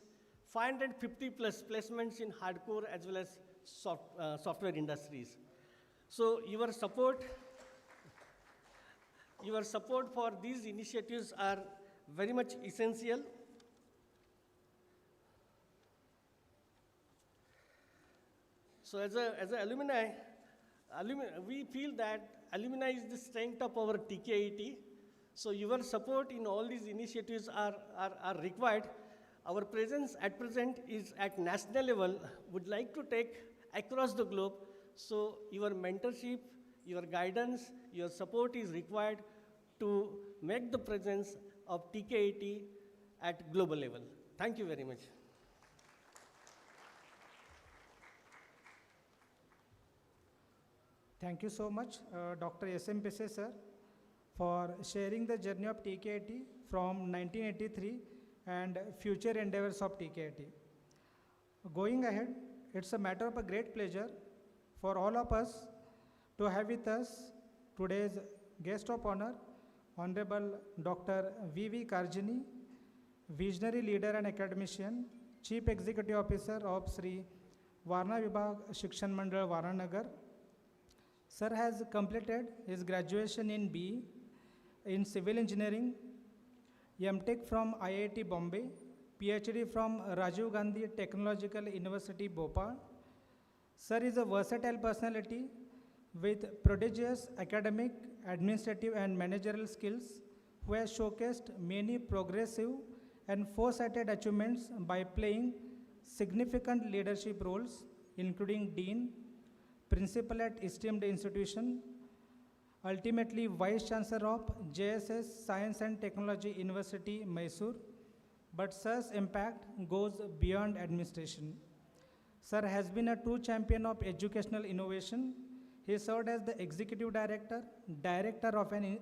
550 plus placements in hardcore as well as software industries. So your support for these initiatives are very much essential. So as a alumni, we feel that alumni is the strength of our TKIT. So your support in all these initiatives are required. Our presence at present is at national level, would like to take across the globe. So your mentorship, your guidance, your support is required to make the presence of TKIT at global level. Thank you very much. Thank you so much, Dr. S.M. Pisse, sir, for sharing the journey of TKIT from 1983 and future endeavors of TKIT. Going ahead, it's a matter of a great pleasure for all of us to have with us today's guest of honor, Honorable Dr. V.V. Karjani, Visionary Leader and Academician, Chief Executive Officer of Sri Varna Vibhag Shikshan Mandal Warananagar. Sir has completed his graduation in BE in Civil Engineering, M.Tech from IIT Bombay, PhD from Rajiv Gandhi Technological University Bhopal. Sir is a versatile personality with prodigious academic, administrative and managerial skills who has showcased many progressive and foresighted achievements by playing significant leadership roles, including Dean, Principal at esteemed institution, ultimately Vice Chancellor of JSS Science and Technology University, Mysore. But Sir's impact goes beyond administration. Sir has been a true champion of educational innovation. He served as the Executive Director, Director of an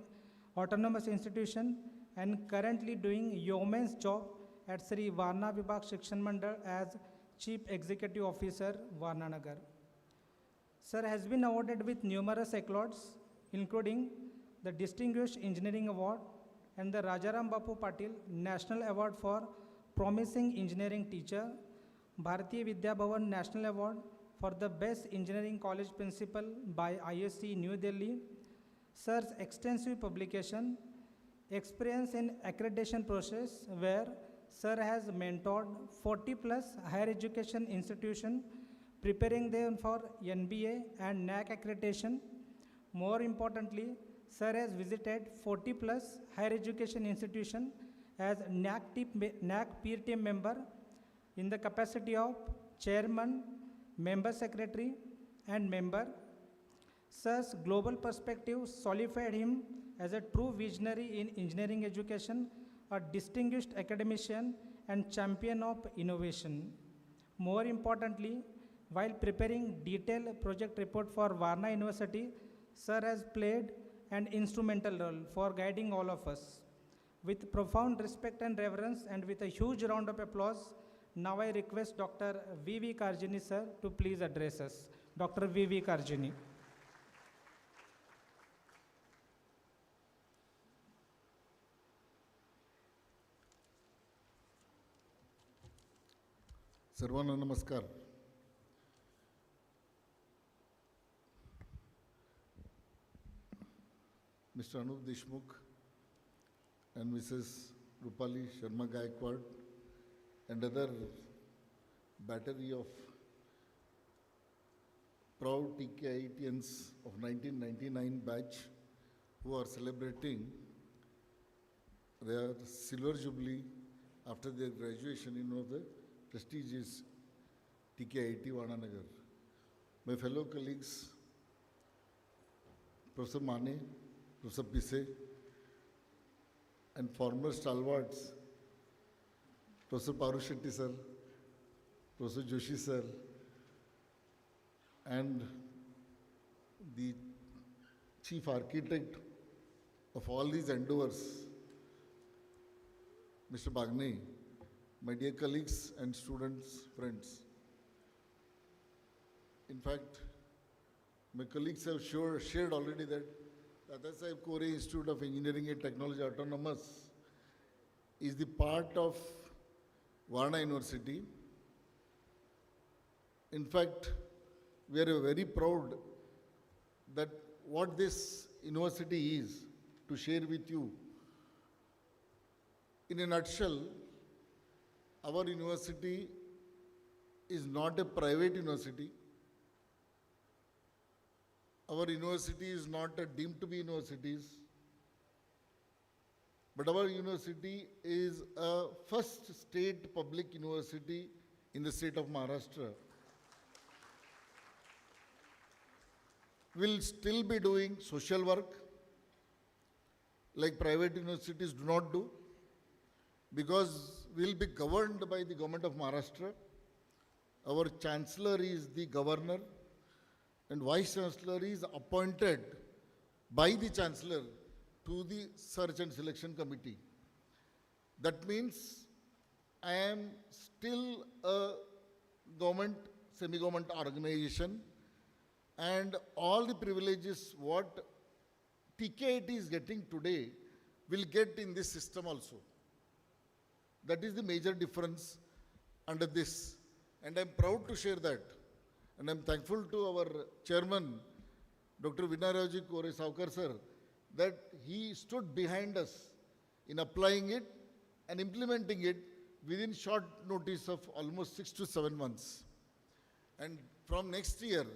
autonomous institution, and currently doing yeoman's job at Sri Varna Vibhag Shikshan Mandal as Chief Executive Officer, Warananagar. Sir has been awarded with numerous accolades, including the Distinguished Engineering Award and the Rajaram Bapu Patil National Award for Promising Engineering Teacher, Bharatiya Vidya Bhavan National Award for the Best Engineering College Principal by ISC New Delhi. Sir's extensive publication, experience in accreditation process, where Sir has mentored 40 plus higher education institutions, preparing them for NBA and NAC accreditation. More importantly, Sir has visited 40 plus higher education institutions as NAC peer team member in the capacity of chairman, member secretary and member. Sir's global perspective solidified him as a true visionary in engineering education, a distinguished academician and champion of innovation. More importantly, while preparing detailed project report for Varna University, Sir has played and instrumental role for guiding all of us. With profound respect and reverence and with a huge round of applause, now I request Dr. V.V. Karjini sir to please address us. Dr. V.V. Karjini. सर्वांना नमस्कार. Mr. Anup Deshmukh and Mrs. Rupali Sharma Gaikwad and other battery of proud TKITians of 1999 batch who are celebrating their silver jubilee after their graduation in one of the prestigious TKIT Warananagar. My fellow colleagues, Professor Mane, Professor Pise, and former stalwarts, Professor Parushetty sir, Professor Joshi sir, and the chief architect of all these endeavors, Mr. Bagne, my dear colleagues and students, friends. In fact, my colleagues have shared already that Tattyasaheb Kore Institute of Engineering and Technology Autonomous is the part of Varna University. In fact, we are very proud that what this university is to share with you. In a nutshell, our university is not a private university. Our university is not deemed to be universities, but our university is a first state public university in the state of Maharashtra. We'll still be doing social work like private universities do not do, because we'll be governed by the government of Maharashtra. Our chancellor is the governor, and vice chancellor is appointed by the chancellor to the search and selection committee. That means I am still a government, semi-government organization, and all the privileges what TKIT is getting today will get in this system also. That is the major difference under this, and I'm proud to share that. And I'm thankful to our chairman, Dr. Vinayaraji Kore Saukar sir, that he stood behind us in applying it and implementing it within short notice of almost 6 to 7 months. And from next year,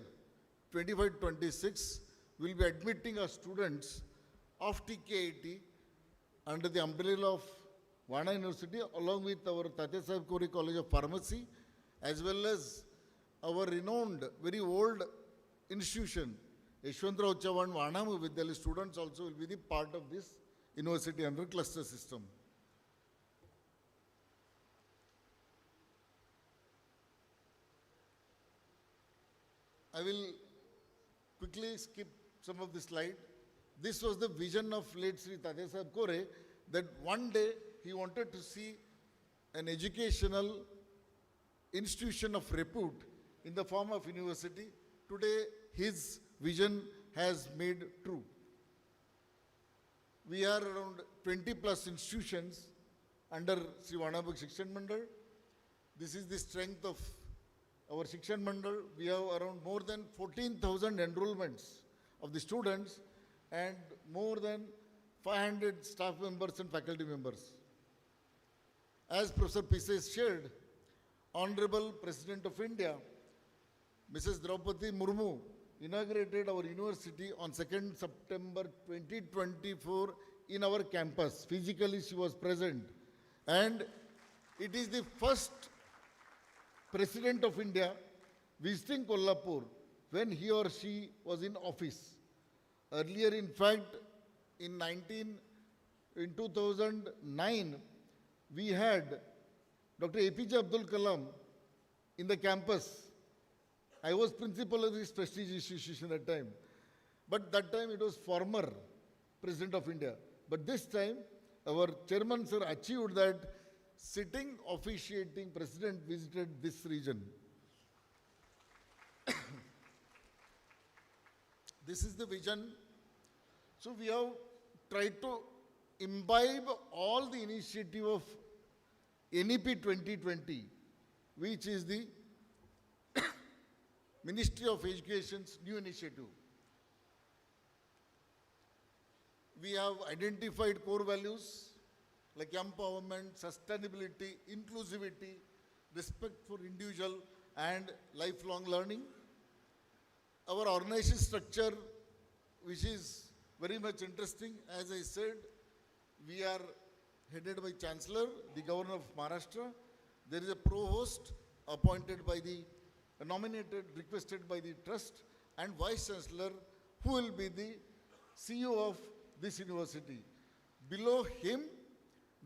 25-26, we'll be admitting our students of TKIT under the umbrella of Varna University, along with our Tattyasaheb Kore College of Pharmacy, as well as our renowned, very old institution, Yashwantrao Chavan Varna Vidyalaya students also will be the part of this university under cluster system. I will quickly skip some of the slide. This was the vision of late Sri Tattyasaheb Kore, that one day he wanted to see an educational institution of repute in the form of university. Today, his vision has made true. We are around 20 plus institutions under Sri Varananagar Shikshan Mandal. This is the strength of our Shikshan Mandal. We have around more than 14,000 enrollments of the students and more than 500 staff members and faculty members. As Professor Pise shared, Honorable President of India, Mrs. Draupadi Murmu, inaugurated our university on 2nd September 2024 in our campus. Physically, she was present. And it is the first President of India visiting Kolhapur when he or she was in office. Earlier, in fact, in 2009, we had Dr. APJ Abdul Kalam in the campus. I was principal of this prestigious institution at that time. But that time it was former. President of India. But this time, our chairman sir achieved that sitting officiating president visited this region. This is the vision. So we have tried to imbibe all the initiative of NEP 2020, which is the Ministry of Education's new initiative. We have identified core values like empowerment, sustainability, inclusivity, respect for individual and lifelong learning. Our organization structure, which is very much interesting, as I said, we are headed by Chancellor, the Governor of Maharashtra. There is a provost appointed by the, nominated, requested by the trust, and Vice Chancellor, who will be the CEO of this university. Below him,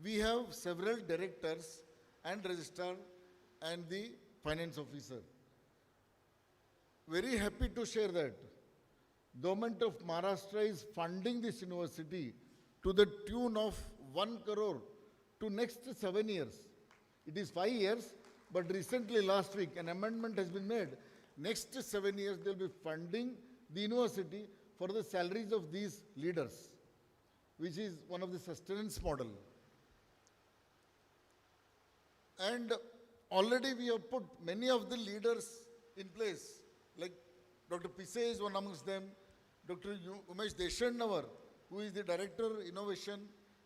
we have several directors and registrar and the finance officer. Very happy to share that Government of Maharashtra is funding this university to the tune of 1 crore to next 7 years. It is 5 years, but recently last week an amendment has been made. Next 7 years they will be funding the university for the salaries of these leaders, which is one of the sustenance model. And already we have put many of the leaders in place, like Dr. Pise is one amongst them, Dr. Umesh Deshannavar, who is the Director Innovation,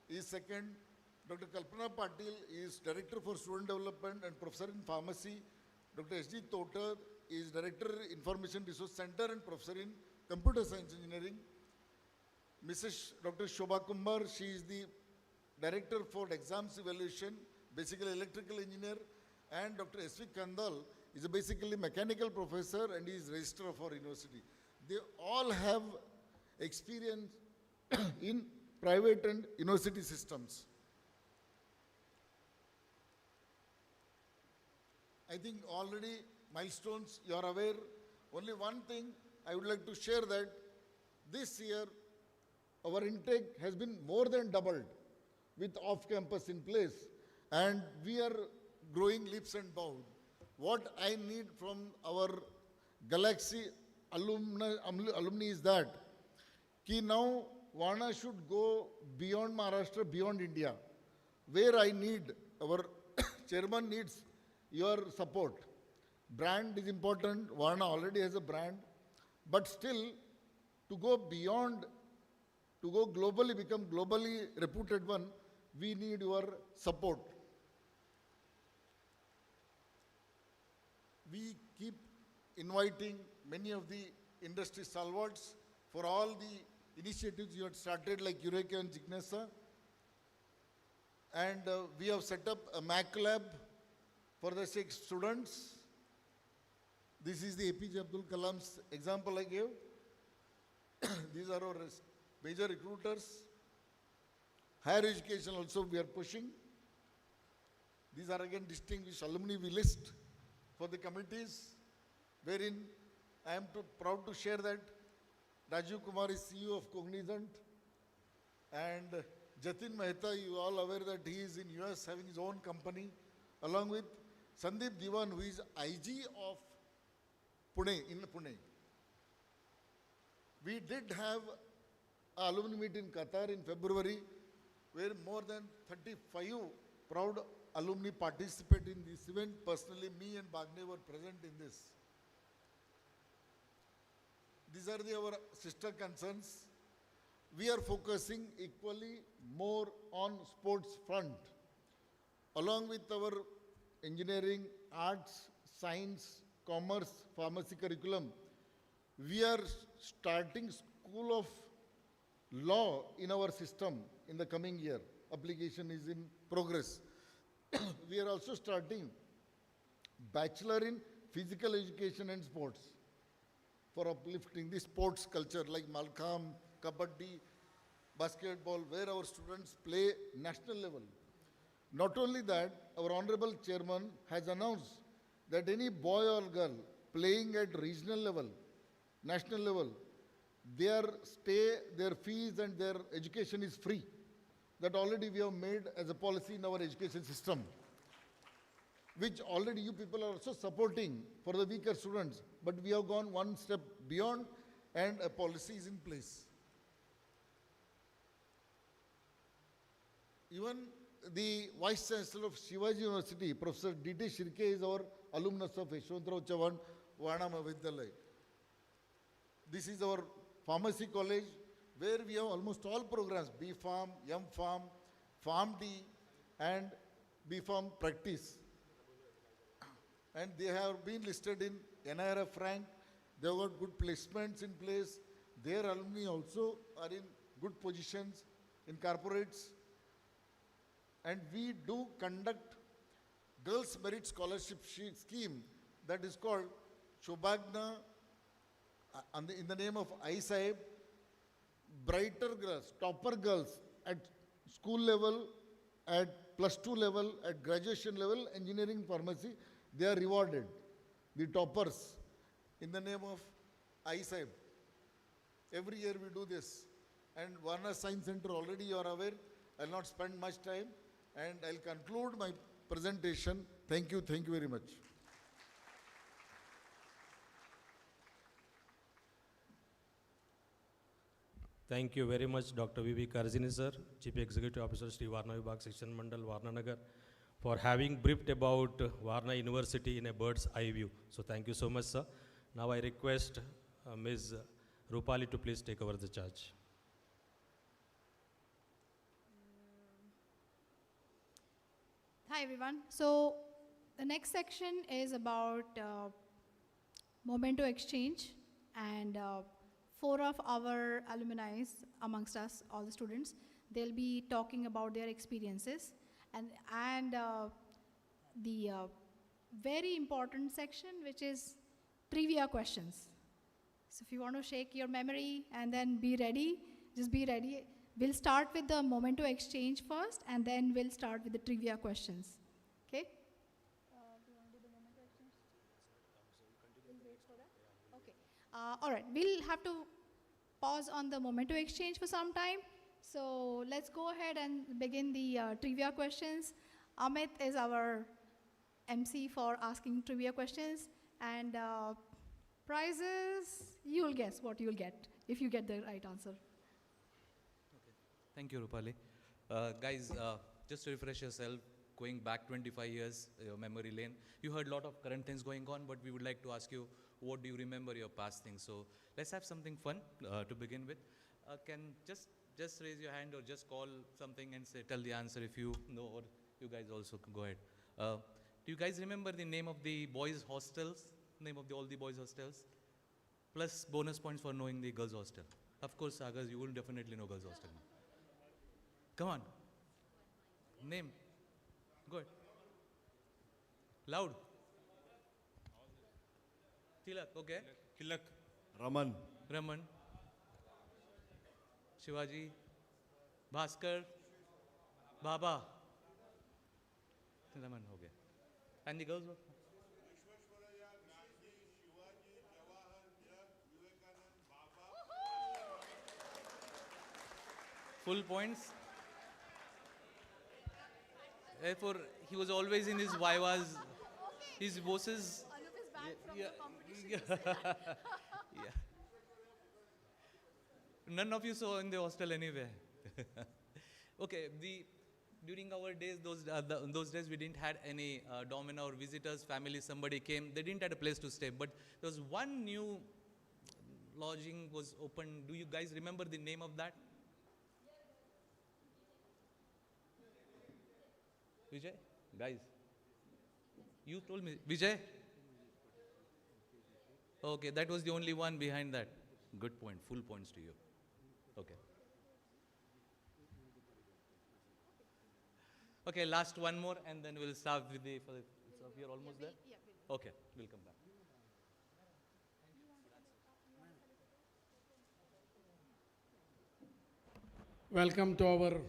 is second. Dr. Kalpana Patil is Director for Student Development and Professor in Pharmacy. Dr. S.G. Totar is Director Information Resource Center and Professor in Computer Science Engineering. Mrs. Dr. Shobha Kumar, she is the Director for Exams Evaluation, basically electrical engineer. And Dr. S.V. Kandal is a basically mechanical professor and is registrar of our university. They all have experience in private and university systems. I think already milestones you are aware. Only one thing I would like to share that this year our intake has been more than doubled with off-campus in place, and we are growing leaps and bounds. What I need from our Galaxy alumni is that ki now Varna should go beyond Maharashtra, beyond India, where I need, our chairman needs your support. Brand is important. Varna already has a brand, but still to go beyond, to go globally, become globally reputed one, we need your support. We keep inviting many of the industry stalwarts for all the initiatives you had started like Eureka and Jignasa. And we have set up a Mac lab for the 6 students. This is the APJ Abdul Kalam's example I gave. These are our major recruiters. Higher education also we are pushing. These are again distinguished alumni we list for the committees, wherein I am proud to share that Rajiv Kumar is CEO of Cognizant, and Jatin Mehta, you all aware that he is in US having his own company, along with Sandeep Diwan, who is IG of Pune, in Pune. We did have an alumni meet in Qatar in February, where more than 35 proud alumni participated in this event. Personally, me and Bagne were present in this. These are our sister concerns. We are focusing equally more on sports front. Along with our engineering, arts, science, commerce, pharmacy curriculum, we are starting School of Law in our system in the coming year. Application is in progress. We are also starting Bachelor in Physical Education and Sports for uplifting the sports culture like Malkham, Kabaddi, basketball, where our students play national level. Not only that, our Honorable Chairman has announced that any boy or girl playing at regional level, national level, their stay, their fees and their education is free. That already we have made as a policy in our education system, which already you people are also supporting for the weaker students. But we have gone one step beyond and a policy is in place. Even the Vice Chancellor of Shivaji University, Professor D.T. Shirke, is our alumnus of Yeshwantrao Chavan Vana Mahavidyalaya. This is our pharmacy college where we have almost all programs, B Farm, M Farm, Farm D and B Farm practice. And they have been listed in NIRF rank. They have got good placements in place. Their alumni also are in good positions in corporates. And we do conduct Girls Merit Scholarship Scheme that is called Shobhagna in the name of Tattyasaheb. Brighter girls, topper girls at school level, at +2 level, at graduation level, engineering, pharmacy, they are rewarded. The toppers in the name of Tattyasaheb. Every year we do this. And Warner Science Center already you are aware. I'll not spend much time and I'll conclude my presentation. Thank you very much. Thank you very much, Dr. V.V. Karzini, sir, Chief Executive Officer, Sri Varna Vibhag Section Mandal, Warananagar, for having briefed about Varna University in a bird's eye view. So thank you so much, sir. Now I request Ms. Rupali to please take over the charge. Hi everyone. So the next section is about Memento Exchange, and 4 of our alumni amongst us, all the students, they'll be talking about their experiences, and the very important section, which is trivia questions. So if you want to shake your memory and then be ready, just be ready. We'll start with the Memento Exchange first, and then we'll start with the trivia questions. Okay? Do you want to do the Memento Exchange? We'll wait for that? Okay. All right. We'll have to pause on the Memento Exchange for some time. So let's go ahead and begin the trivia questions. Amit is our MC for asking trivia questions, and prizes, you'll guess what you'll get if you get the right answer. Thank you, Rupali. Guys, just to refresh yourself, going back 25 years, your memory lane, you heard a lot of current things going on, but we would like to ask you, what do you remember your past things? So let's have something fun to begin with. Can just raise your hand or just call something and say, tell the answer if you know, or you guys also can go ahead. Do you guys remember the name of the boys' hostels? Name of all the boys' hostels? Plus bonus points for knowing the girls' hostel. Of course, Sagar, you will definitely know girls' hostel. Come on. Name. Good. Loud. Tilak, okay. Tilak. Raman. Raman. Shivaji. Bhaskar. Baba. Raman, okay. And the girls? Full points. Therefore, he was always in his vivas, his voices. Yeah. None of you saw in the hostel anyway. Okay, during our days, those days we didn't had any dorm in our visitors, family, somebody came, they didn't have a place to stay, but there was one new lodging was open. Do you guys remember the name of that? Vijay? Guys, you told me. Vijay? Okay, that was the only one behind that. Good point. Full points to you. Okay. Okay, last one more and then we'll start with the, so you're almost there? Okay, we'll come back. Welcome to our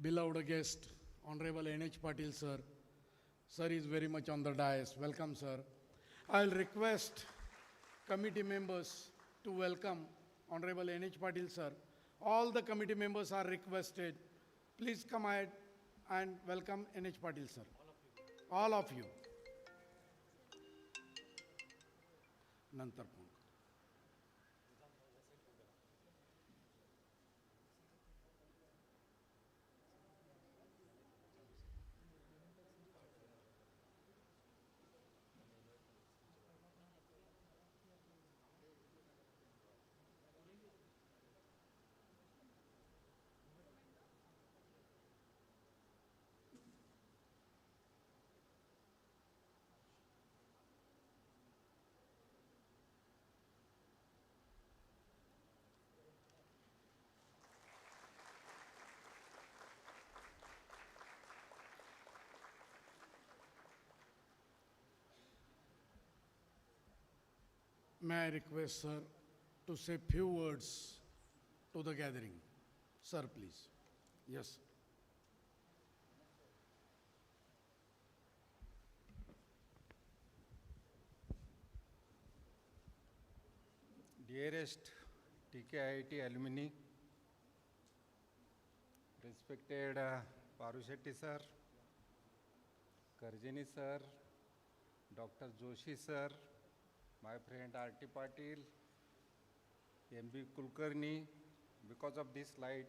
beloved guest, Honorable N.H. Patil, sir. Sir is very much on the dais. Welcome, sir. I'll request committee members to welcome Honorable N.H. Patil sir. All the committee members are requested. Please come ahead and welcome N.H. Patil sir. All of you. नंतर phone करू. May I request sir to say few words to the gathering. Sir, please. Yes. Dearest TKIT alumni, respected Parushetty sir, Karjini sir, Dr. Joshi sir, my friend R.T. Patil, M.B. Kulkarni. Because of this light,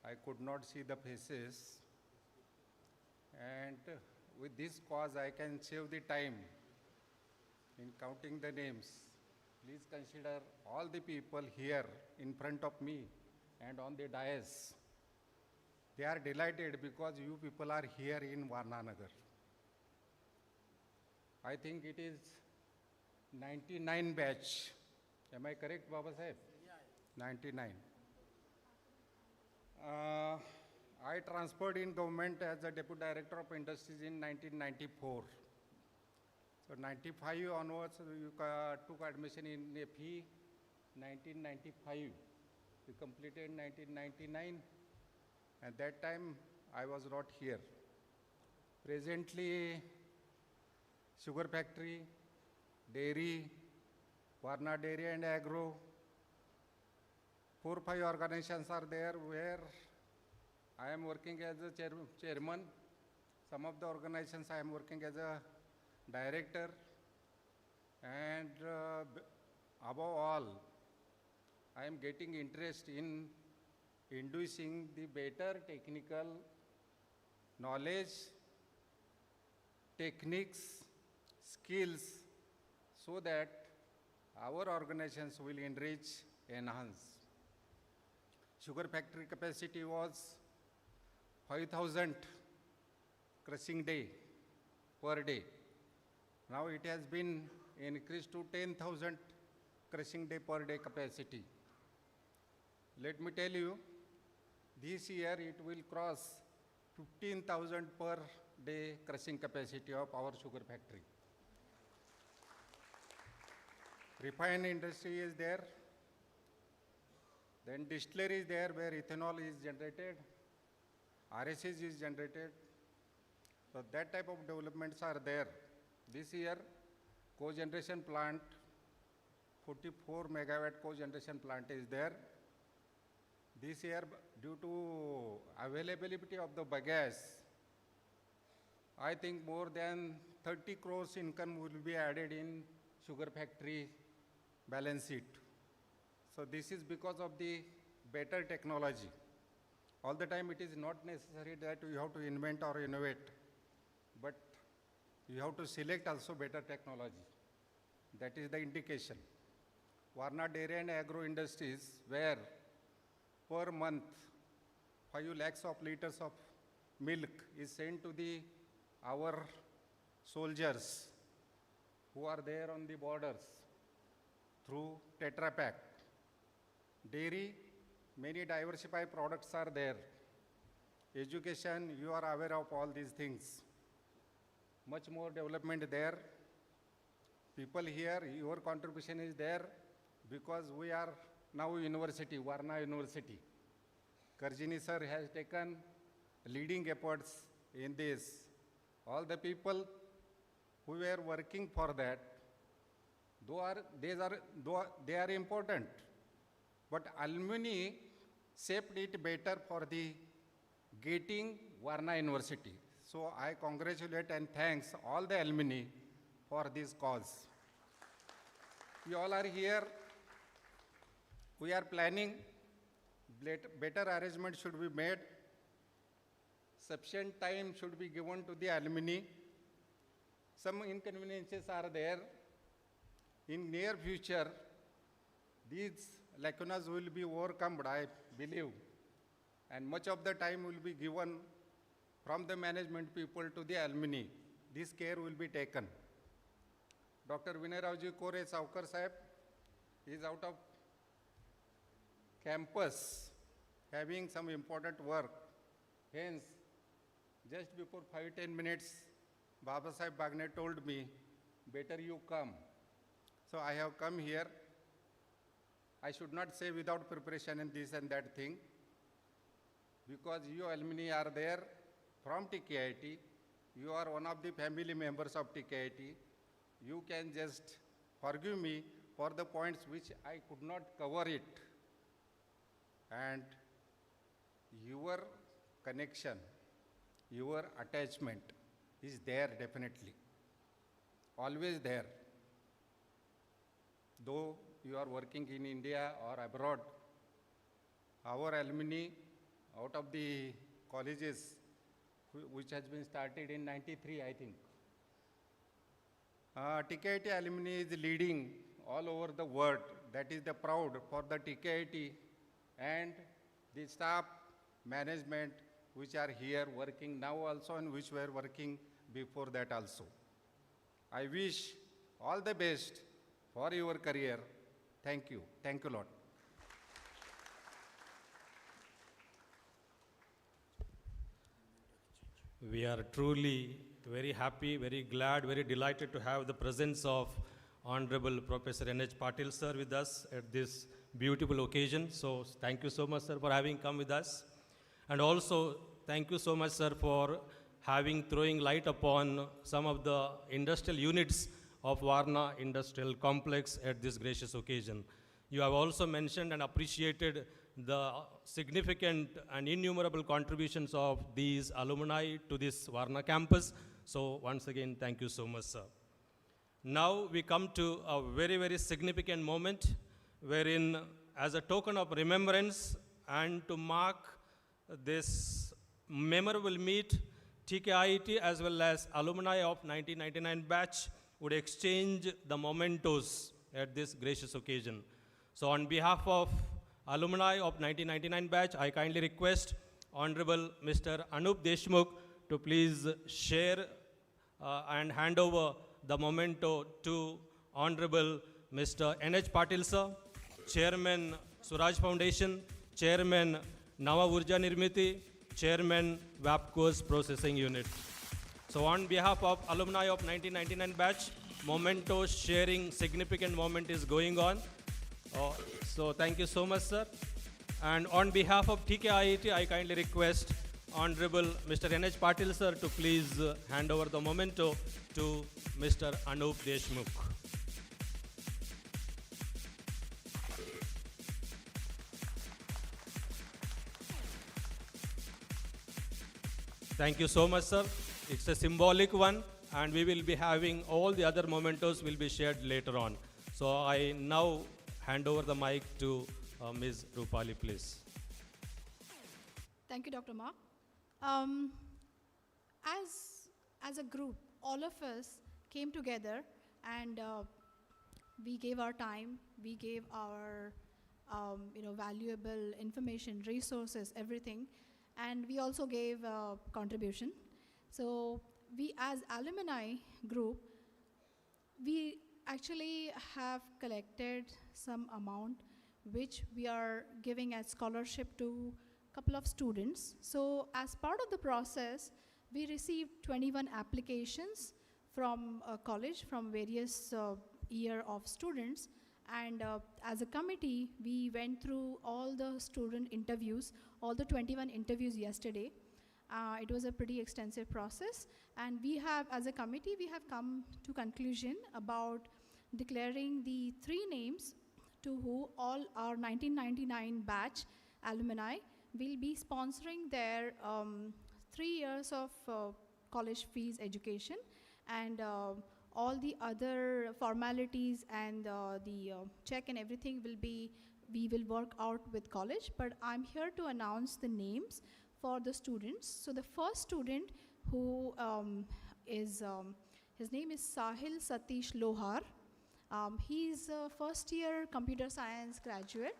I could not see the faces. And with this cause, I can save the time in counting the names. Please consider all the people here in front of me and on the dais. They are delighted because you people are here in Warananagar. I think it is 99 batch. Am I correct, Babasaheb? 99. I transferred in government as a Deputy Director of Industries in 1994. So 95 onwards, you took admission in FE 1995. We completed 1999. At that time, I was not here. Presently, sugar factory, dairy, Varna Dairy and Agro, 4-5 organizations are there where I am working as a chairman. Some of the organizations I am working as a director. And above all, I am getting interest in inducing the better technical knowledge, techniques, skills, so that our organizations will enrich, enhance. Sugar factory capacity was 5,000 crushing day per day. Now it has been increased to 10,000 crushing day per day capacity. Let me tell you, this year it will cross 15,000 per day crushing capacity of our sugar factory. Refined industry is there. Then distillery is there where ethanol is generated, RSS is generated. So that type of developments are there. This year, cogeneration plant, 44 megawatt cogeneration plant is there. This year, due to availability of the bagasse, I think more than 30 crores income will be added in sugar factory balance sheet. So this is because of the better technology. All the time it is not necessary that you have to invent or innovate, but you have to select also better technology. That is the indication. Varna Dairy and Agro Industries, where per month 5 lakhs of liters of milk is sent to our soldiers who are there on the borders through Tetra Pak. Dairy, many diversified products are there. Education, you are aware of all these things. Much more development there. People here, your contribution is there because we are now university, Varna University. Karjini sir has taken leading efforts in this. All the people who were working for that, though they are important, but alumni shaped it better for the getting Varna University. So I congratulate and thanks all the alumni for this cause. We all are here. We are planning, better arrangement should be made. Sufficient time should be given to the alumni. Some inconveniences are there. In near future, these lacunas will be overcome, I believe, and much of the time will be given from the management people to the alumni. This care will be taken. Dr. Vinay Rauji Kore Saukar is out of campus having some important work. Hence, just before 5-10 minutes, Baba Saheb Bagne told me, better you come. So I have come here. I should not say without preparation and this and that thing, because you alumni are there from TKIT. You are one of the family members of TKIT. You can just forgive me for the points which I could not cover it. And your connection, your attachment is there definitely, always there. Though you are working in India or abroad, our alumni out of the colleges which has been started in 93, I think. TKIT alumni is leading all over the world. That is the proud for the TKIT and the staff management which are here working now also and which were working before that also. I wish all the best for your career. Thank you. Thank you, Lord. We are truly very happy, very glad, very delighted to have the presence of Honorable Professor N.H. Patil sir with us at this beautiful occasion. So thank you so much, sir, for having come with us. And also thank you so much, sir, for throwing light upon some of the industrial units of Varna Industrial Complex at this gracious occasion. You have also mentioned and appreciated the significant and innumerable contributions of these alumni to this Varna campus. So once again, thank you so much, sir. Now we come to a very, very significant moment wherein, as a token of remembrance and to mark this memorable meet, TKIT as well as alumni of 1999 batch would exchange the mementos at this gracious occasion. So on behalf of alumni of 1999 batch, I kindly request Honorable Mr. Anup Deshmukh to please share and hand over the memento to Honorable Mr. N.H. Patil sir, Chairman Suraj Foundation, Chairman Nava Urja Nirmiti, Chairman WAPCO's Processing Unit. So on behalf of alumni of 1999 batch, memento sharing significant moment is going on. So thank you so much, sir. And on behalf of TKIT, I kindly request Honorable Mr. N.H. Patil sir to please hand over the memento to Mr. Anup Deshmukh. Thank you so much, sir. It's a symbolic one, and we will be having all the other mementos will be shared later on. So I now hand over the mic to Ms. Rupali, please. Thank you, Dr. Mark. As a group, all of us came together and we gave our time, we gave our valuable information, resources, everything, and we also gave a contribution. So we, as alumni group, we actually have collected some amount which we are giving as scholarship to a couple of students. So as part of the process, we received 21 applications from a college, from various year of students. And as a committee, we went through all the student interviews, all the 21 interviews yesterday. It was a pretty extensive process. And we have, as a committee, we have come to conclusion about declaring the 3 names to who all our 1999 batch alumni will be sponsoring their 3 years of college fees education, and all the other formalities and the check and everything we will work out with college. But I'm here to announce the names for the students. So the first student who his name is Sahil Satish Lohar. He's a first year computer science graduate,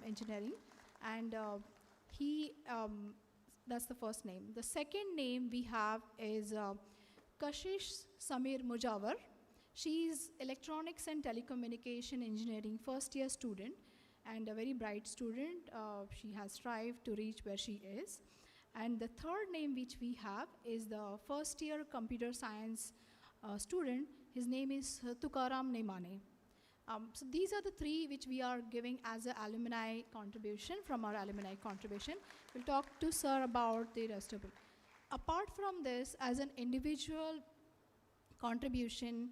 engineering, and that's the first name. The second name we have is Kashish Samir Mujawar. She's electronics and telecommunication engineering first year student and a very bright student. She has strived to reach where she is. And the third name which we have is the first year computer science student. His name is Tukaram Nemane. So these are the 3 which we are giving as an alumni contribution from our alumni contribution. We'll talk to sir about the rest of it. Apart from this, as an individual contribution,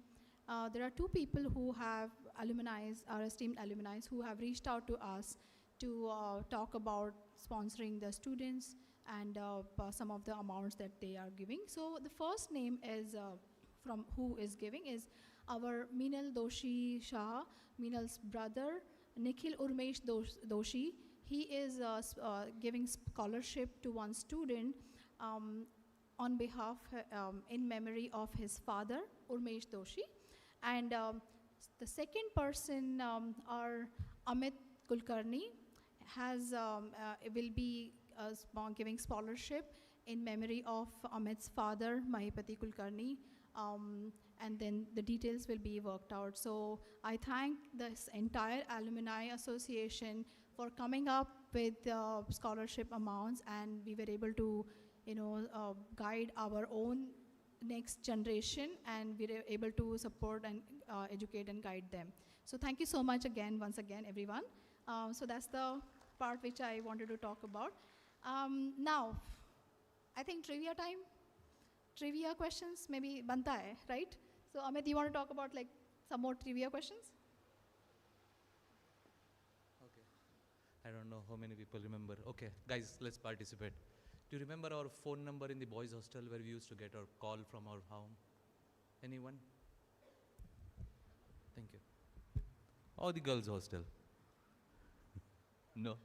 there are 2 people who have alumni, our esteemed alumni, who have reached out to us to talk about sponsoring the students and some of the amounts that they are giving. So the first name is from who is giving is our Minal Doshi Shah, Minal's brother, Nikhil Urmesh Doshi. He is giving scholarship to one student on behalf, in memory of his father, Urmesh Doshi. And the second person, our Amit Kulkarni, will be giving scholarship in memory of Amit's father, Mahipati Kulkarni. And then the details will be worked out. So I thank this entire Alumni Association for coming up with scholarship amounts, and we were able to, guide our own next generation, and we were able to support and educate and guide them. So thank you so much again, once again, everyone. So that's the part which I wanted to talk about. Now, I think trivia time. Trivia questions, maybe banta hai, right? So Amit, you want to talk about like some more trivia questions? Okay. I don't know how many people remember. Okay, guys, let's participate. Do you remember our phone number in the boys' hostel where we used to get our call from our home? Anyone? Thank you. Or the girls' hostel? No.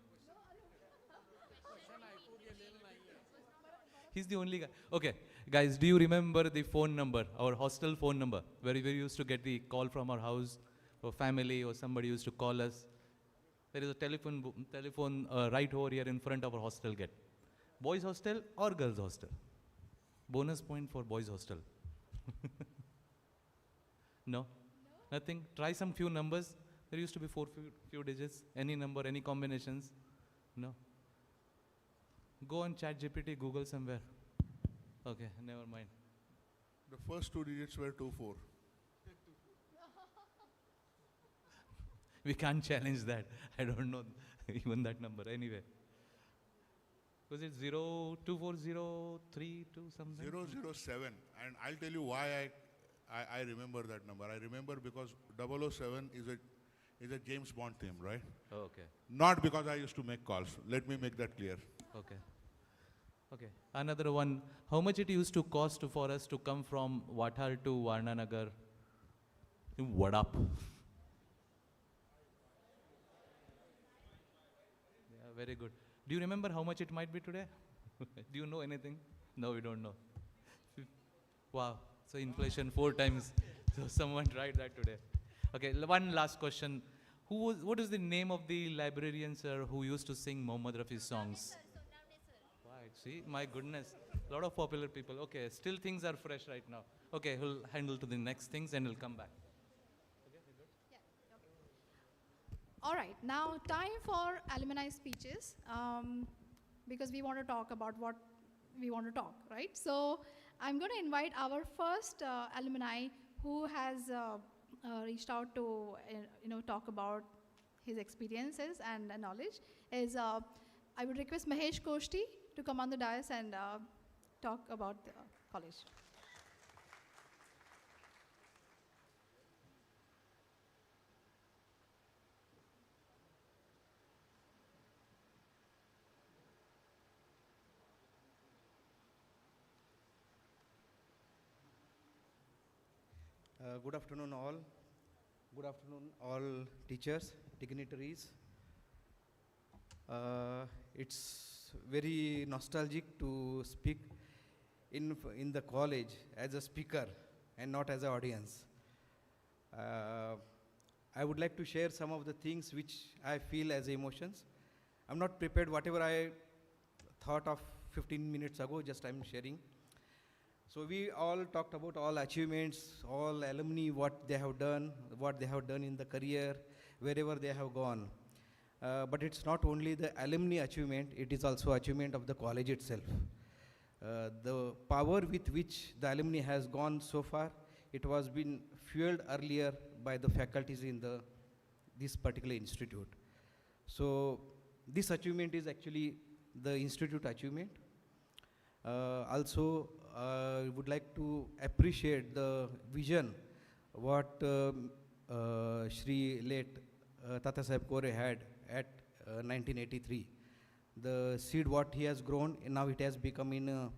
He's the only guy. Okay, guys, do you remember the phone number, our hostel phone number, where we used to get the call from our house, or family, or somebody used to call us? There is a telephone right over here in front of our hostel gate. Boys' hostel or girls' hostel? Bonus point for boys' hostel. No? Nothing? Try some few numbers. There used to be few digits. Any number, any combinations? No? Go on ChatGPT, Google somewhere. Okay, never mind. The first 2 digits were 24. We can't challenge that. I don't know even that number. Anyway. Was it 024032 something? 007. And I'll tell you why I remember that number. I remember because 007 is a James Bond theme, right? Oh, okay. Not because I used to make calls. Let me make that clear. Okay. Okay. Another one. How much it used to cost for us to come from Wathal to Warananagar? What up? Yeah, very good. Do you remember how much it might be today? Do you know anything? No, we don't know. Wow. So inflation 4 times. So someone tried that today. Okay, one last question. What is the name of the librarian, sir, who used to sing Mohammad Rafi's songs? Right, see, my goodness. A lot of popular people. Okay, still things are fresh right now. Okay, he'll handle to the next things and he'll come back. All right, now time for alumni speeches, because we want to talk about what we want to talk, right? So I'm going to invite our first alumni who has reached out to talk about his experiences and knowledge. I would request Mahesh Koshti to come on the dais and talk about the college. Good afternoon, all. Good afternoon, all teachers, dignitaries. It's very nostalgic to speak in the college as a speaker and not as an audience. I would like to share some of the things which I feel as emotions. I'm not prepared, whatever I thought of 15 minutes ago, just I'm sharing. So we all talked about all achievements, all alumni, what they have done in the career, wherever they have gone. But it's not only the alumni achievement, it is also achievement of the college itself. The power with which the alumni has gone so far, it was been fueled earlier by the faculties in this particular institute. So this achievement is actually the institute achievement. Also, I would like to appreciate the vision what Shri late Tattyasaheb Kore had at 1983. The seed what he has grown, and now it has become in a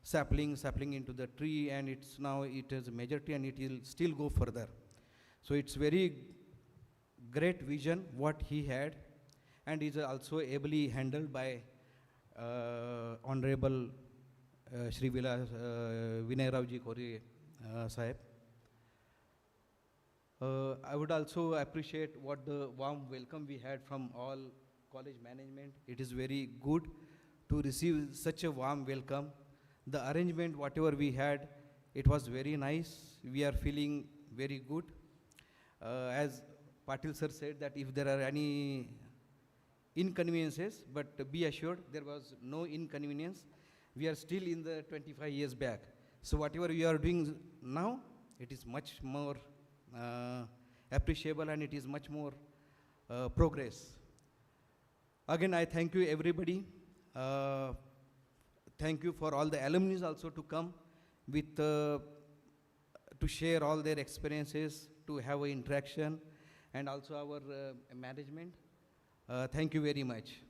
sapling into the tree, and it is a major tree, and it will still go further. So it's very great vision what he had, and is also ably handled by Honorable Shri Vinay Ravji Kore Saheb. I would also appreciate what the warm welcome we had from all college management. It is very good to receive such a warm welcome. The arrangement, whatever we had, it was very nice. We are feeling very good. As Patil sir said that if there are any inconveniences, but be assured there was no inconvenience. We are still in the 25 years back. So whatever we are doing now, it is much more appreciable, and it is much more progress. Again, I thank you everybody. Thank you for all the alumni also to come with to share all their experiences, to have an interaction, and also our management. Thank you very much.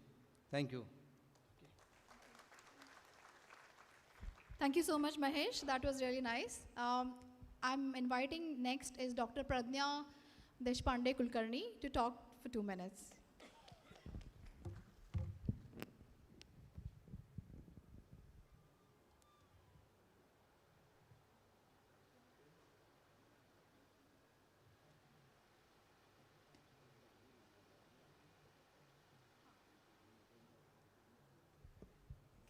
Thank you. Thank you so much, Mahesh. That was really nice. I'm inviting next is Dr. Pradnya Deshpande Kulkarni to talk for 2 minutes.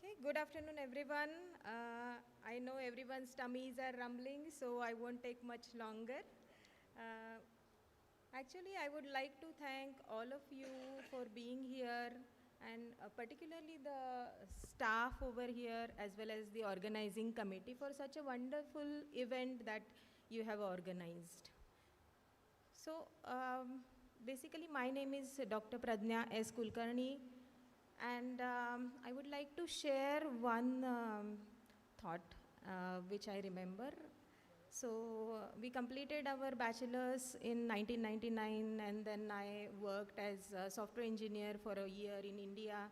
Okay, good afternoon, everyone. I know everyone's tummies are rumbling, so I won't take much longer. Actually, I would like to thank all of you for being here, and particularly the staff over here, as well as the organizing committee, for such a wonderful event that you have organized. So, basically, my name is Dr. Pradnya S. Kulkarni, and I would like to share one thought which I remember. So we completed our bachelor's in 1999, and then I worked as a software engineer for a year in India.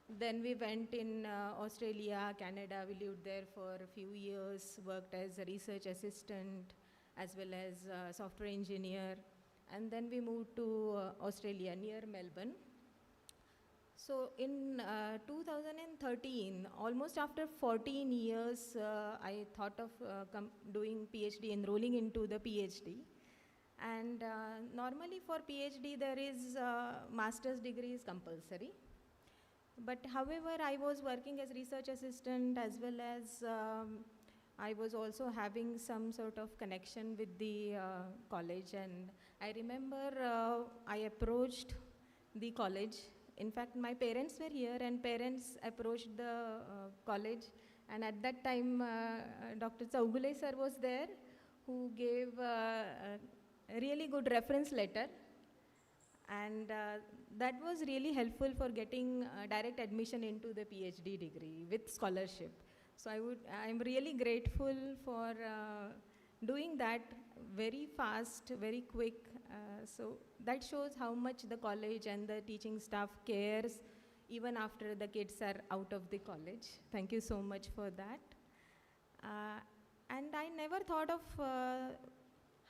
Then we went in Australia, Canada. We lived there for a few years, worked as a research assistant as well as a software engineer. And then we moved to Australia near Melbourne. So in 2013, almost after 14 years, I thought of doing PhD, enrolling into the PhD. And normally for PhD, there is master's degree is compulsory. But however, I was working as research assistant, as well as I was also having some sort of connection with the college. And I remember I approached the college. In fact, my parents were here, and parents approached the college. And at that time, Dr. Chaugule sir was there, who gave a really good reference letter. And that was really helpful for getting direct admission into the PhD degree with scholarship. So I'm really grateful for doing that very fast, very quick. So that shows how much the college and the teaching staff cares even after the kids are out of the college. Thank you so much for that. And I never thought of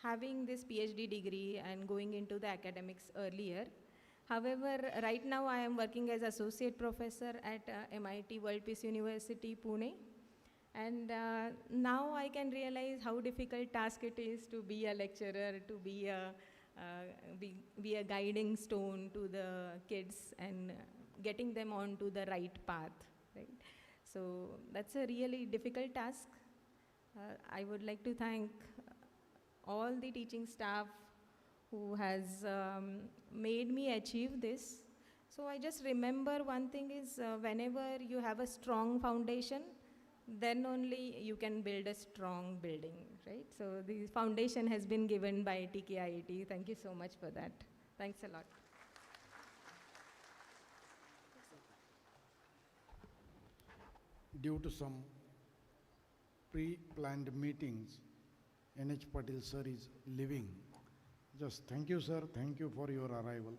having this PhD degree and going into the academics earlier. However, right now I am working as associate professor at MIT World Peace University, Pune. And now I can realize how difficult task it is to be a lecturer, to be a guiding stone to the kids and getting them onto the right path, right? So that's a really difficult task. I would like to thank all the teaching staff who has made me achieve this. So I just remember one thing is whenever you have a strong foundation, then only you can build a strong building, right? So the foundation has been given by TKIET. Thank you so much for that. Thanks a lot. Due to some pre-planned meetings, NH Patil sir is leaving. Just thank you, sir. Thank you for your arrival.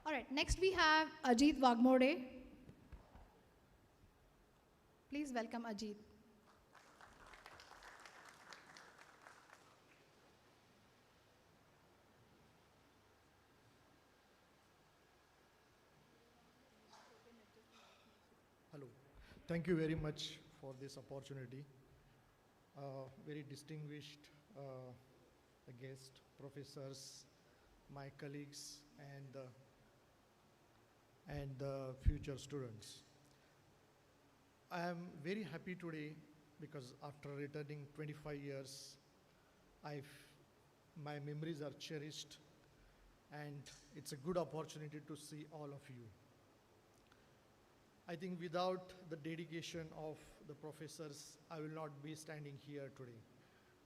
All right, next we have Ajit Wagmore. Please welcome Ajit. Hello. Thank you very much for this opportunity. Very distinguished guests, professors, my colleagues, and the future students. I am very happy today because after returning 25 years, my memories are cherished, and it's a good opportunity to see all of you. I think without the dedication of the professors, I will not be standing here today.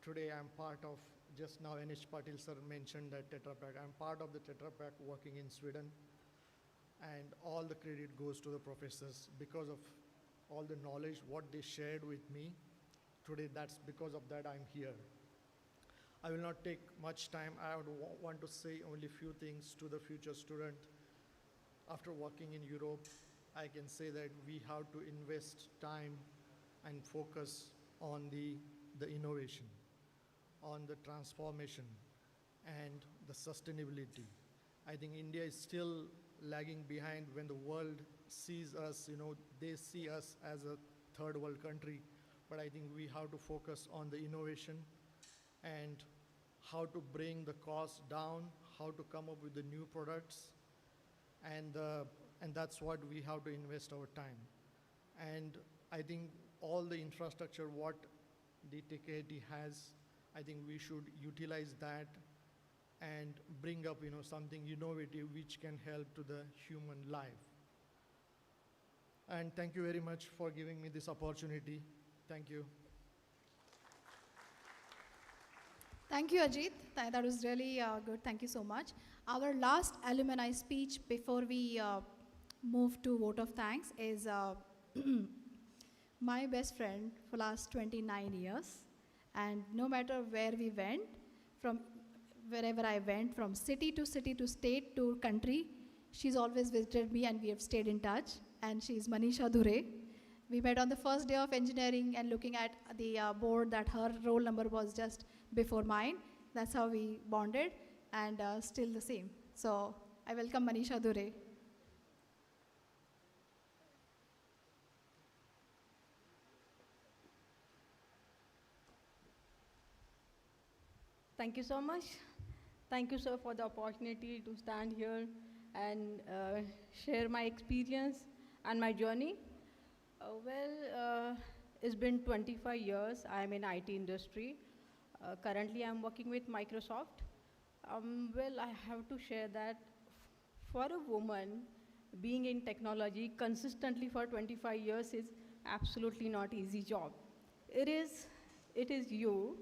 Today I'm part of, just now NH Patil sir mentioned that Tetra Pak. I'm part of the Tetra Pak working in Sweden, and all the credit goes to the professors because of all the knowledge, what they shared with me. Today, that's because of that I'm here. I will not take much time. I would want to say only few things to the future student. After working in Europe, I can say that we have to invest time and focus on the innovation, on the transformation, and the sustainability. I think India is still lagging behind when the world sees us, they see us as a third world country, but I think we have to focus on the innovation and how to bring the cost down, how to come up with the new products, and that's what we have to invest our time. And I think all the infrastructure what the TKIT has, I think we should utilize that and bring up something innovative which can help to the human life. And thank you very much for giving me this opportunity. Thank you. Thank you, Ajit. That was really good. Thank you so much. Our last alumni speech before we move to vote of thanks is my best friend for last 29 years. And no matter where we went, from wherever I went, from city to state to country, she's always visited me and we have stayed in touch. And she's Manisha Dhure. We met on the first day of engineering and looking at the board that her roll number was just before mine. That's how we bonded, and still the same. So I welcome Manisha Dhure. Thank you so much. Thank you, sir, for the opportunity to stand here and share my experience and my journey. It's been 25 years. I'm in IT industry. Currently, I'm working with Microsoft. I have to share that for a woman, being in technology consistently for 25 years is absolutely not easy job. It is you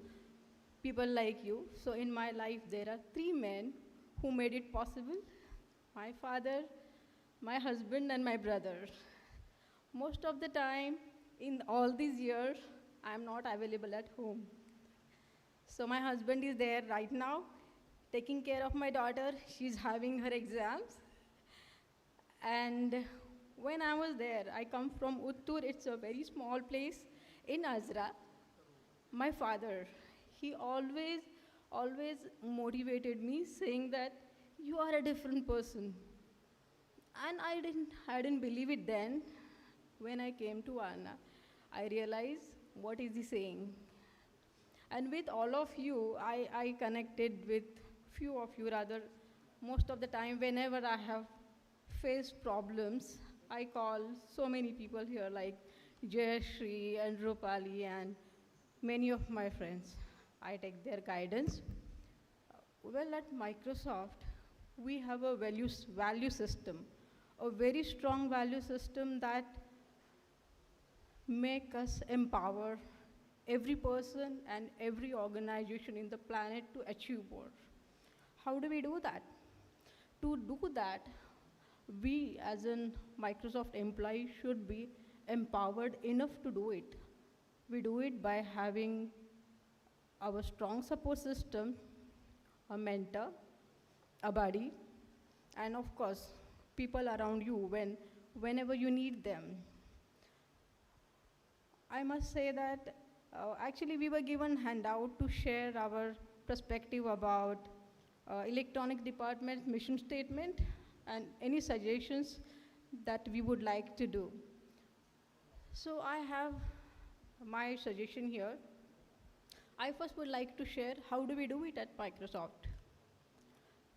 people like you. So in my life, there are three men who made it possible: my father, my husband, and my brother. Most of the time, in all these years, I'm not available at home. So my husband is there right now, taking care of my daughter. She's having her exams. And when I was there, I come from Uttur. It's a very small place in Azra. My father, he always motivated me, saying that you are a different person. And I didn't believe it then. When I came to Anna, I realized what is he saying. And with all of you, I connected with few of you rather. Most of the time, whenever I have faced problems, I call so many people here like Jayashri and Rupali and many of my friends. I take their guidance. Well, at Microsoft, we have a value system, a very strong value system that make us empower every person and every organization in the planet to achieve more. How do we do that? To do that, we as a Microsoft employee should be empowered enough to do it. We do it by having our strong support system, a mentor, a buddy, and of course, people around you whenever you need them. I must say that actually we were given handout to share our perspective about electronic department mission statement and any suggestions that we would like to do. So I have my suggestion here. I first would like to share how do we do it at Microsoft.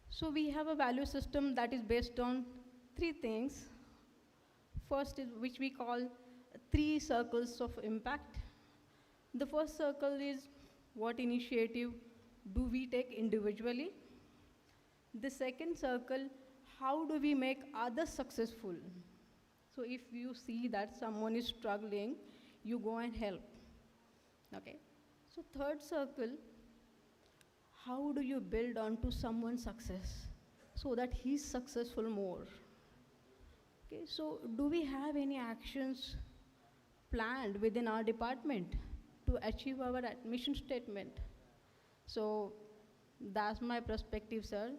So we have a value system that is based on three things. First is which we call three circles of impact. The first circle is what initiative do we take individually. The second circle, how do we make others successful? So if you see that someone is struggling, you go and help. Okay. So third circle, how do you build onto someone's success so that he's successful more? Okay, so do we have any actions planned within our department to achieve our mission statement? So that's my perspective, sir.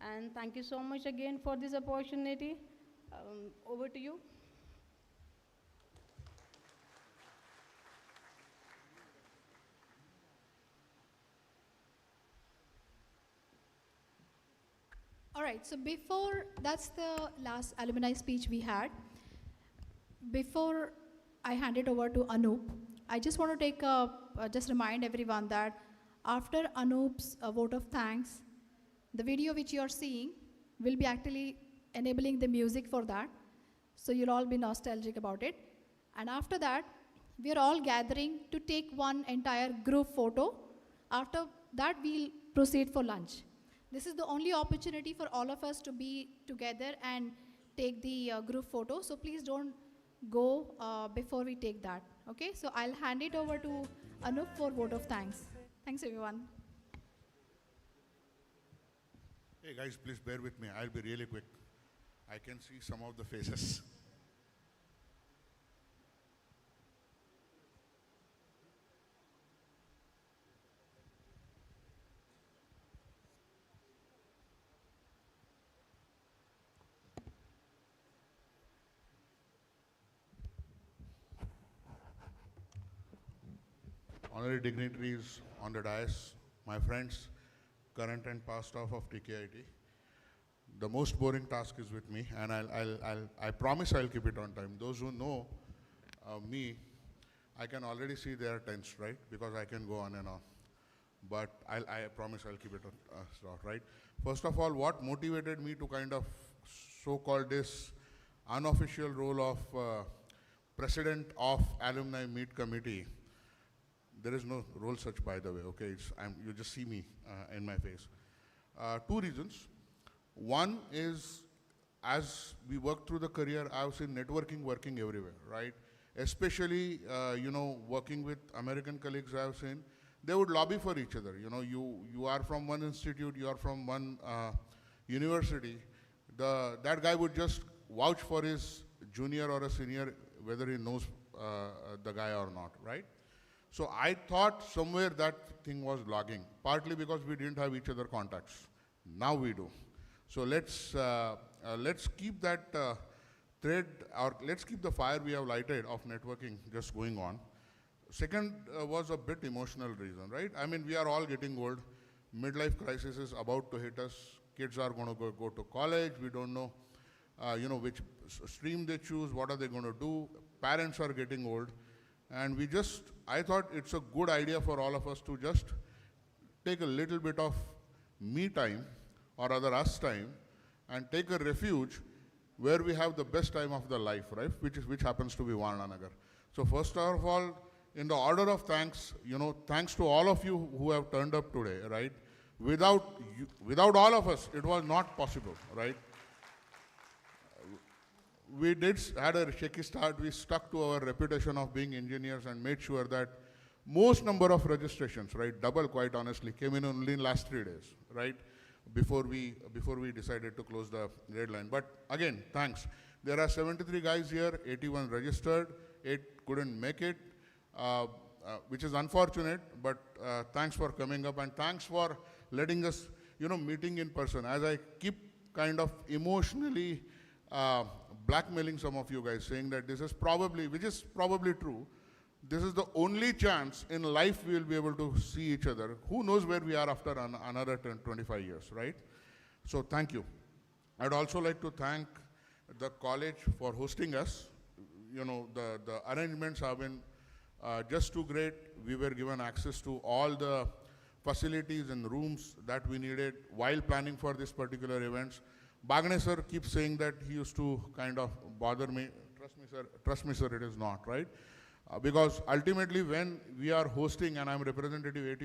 And thank you so much again for this opportunity. Over to you. All right, so that's the last alumni speech we had. Before I hand it over to Anup, I just want to just remind everyone that after Anup's vote of thanks, the video which you are seeing will be actually enabling the music for that. So you'll all be nostalgic about it. And after that, we are all gathering to take one entire group photo. After that, we'll proceed for lunch. This is the only opportunity for all of us to be together and take the group photo. So please don't go before we take that. Okay, so I'll hand it over to Anup for vote of thanks. Thanks, everyone. Hey guys, please bear with me. I'll be really quick. I can see some of the faces. Honorary dignitaries on the dais, my friends, current and past staff of TKIT. The most boring task is with me, and I promise I'll keep it on time. Those who know me, I can already see they are tense, right? Because I can go on and on. But I promise I'll keep it on short, right? First of all, what motivated me to kind of so-called this unofficial role of president of Alumni Meet Committee. There is no role such, by the way, okay? You just see me in my face. Two reasons. One is, as we work through the career, I've seen networking working everywhere, right? Especially, working with American colleagues, I've seen they would lobby for each other. You know, you are from one institute, you are from one university. That guy would just vouch for his junior or a senior, whether he knows the guy or not, right? So I thought somewhere that thing was lagging, partly because we didn't have each other contacts. Now we do. So let's keep that thread, or let's keep the fire we have lighted of networking just going on. Second was a bit emotional reason, right? I mean, we are all getting old. Midlife crisis is about to hit us. Kids are going to go to college. We don't know, which stream they choose. What are they going to do? Parents are getting old. And I thought it's a good idea for all of us to just take a little bit of me time, or rather us time, and take a refuge where we have the best time of the life, right? Which happens to be Warananagar. So first of all, in the order of thanks, thanks to all of you who have turned up today, right? Without all of us, it was not possible, right? We had a shaky start. We stuck to our reputation of being engineers and made sure that most number of registrations, right, double quite honestly, came in only in last 3 days, right, before we decided to close the deadline. But again, thanks. There are 73 guys here, 81 registered, 8 couldn't make it, which is unfortunate, but thanks for coming up, and thanks for letting us, meeting in person. As I keep kind of emotionally blackmailing some of you guys, saying that this is probably, which is probably true, this is the only chance in life we will be able to see each other. Who knows where we are after another 25 years, right? So thank you. I'd also like to thank the college for hosting us. The arrangements have been just too great. We were given access to all the facilities and rooms that we needed while planning for this particular events. Bagne sir keeps saying that he used to kind of bother me. Trust me sir, it is not, right? Because ultimately when we are hosting, and I'm representative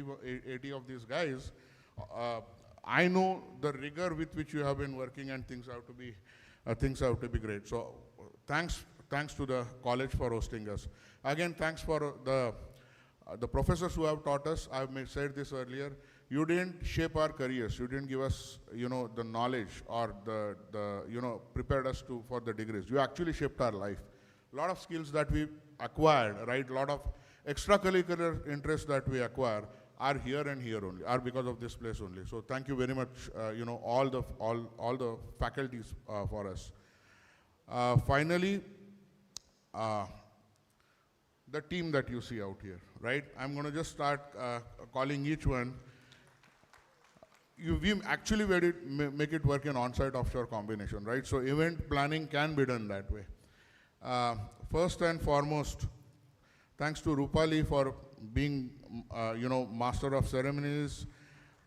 80 of these guys, I know the rigor with which you have been working, and things have to be great. So thanks to the college for hosting us. Again, thanks for the professors who have taught us. I've said this earlier. You didn't shape our careers. You didn't give us, the knowledge or prepared us for the degrees. You actually shaped our life. A lot of skills that we acquired, right? A lot of extracurricular interests that we acquire are here and here only, are because of this place only. So thank you very much, all the faculties for us. Finally, the team that you see out here, right? I'm going to just start calling each one. We actually make it work in on-site offshore combination, right? So event planning can be done that way. First and foremost, thanks to Rupali for being, master of ceremonies.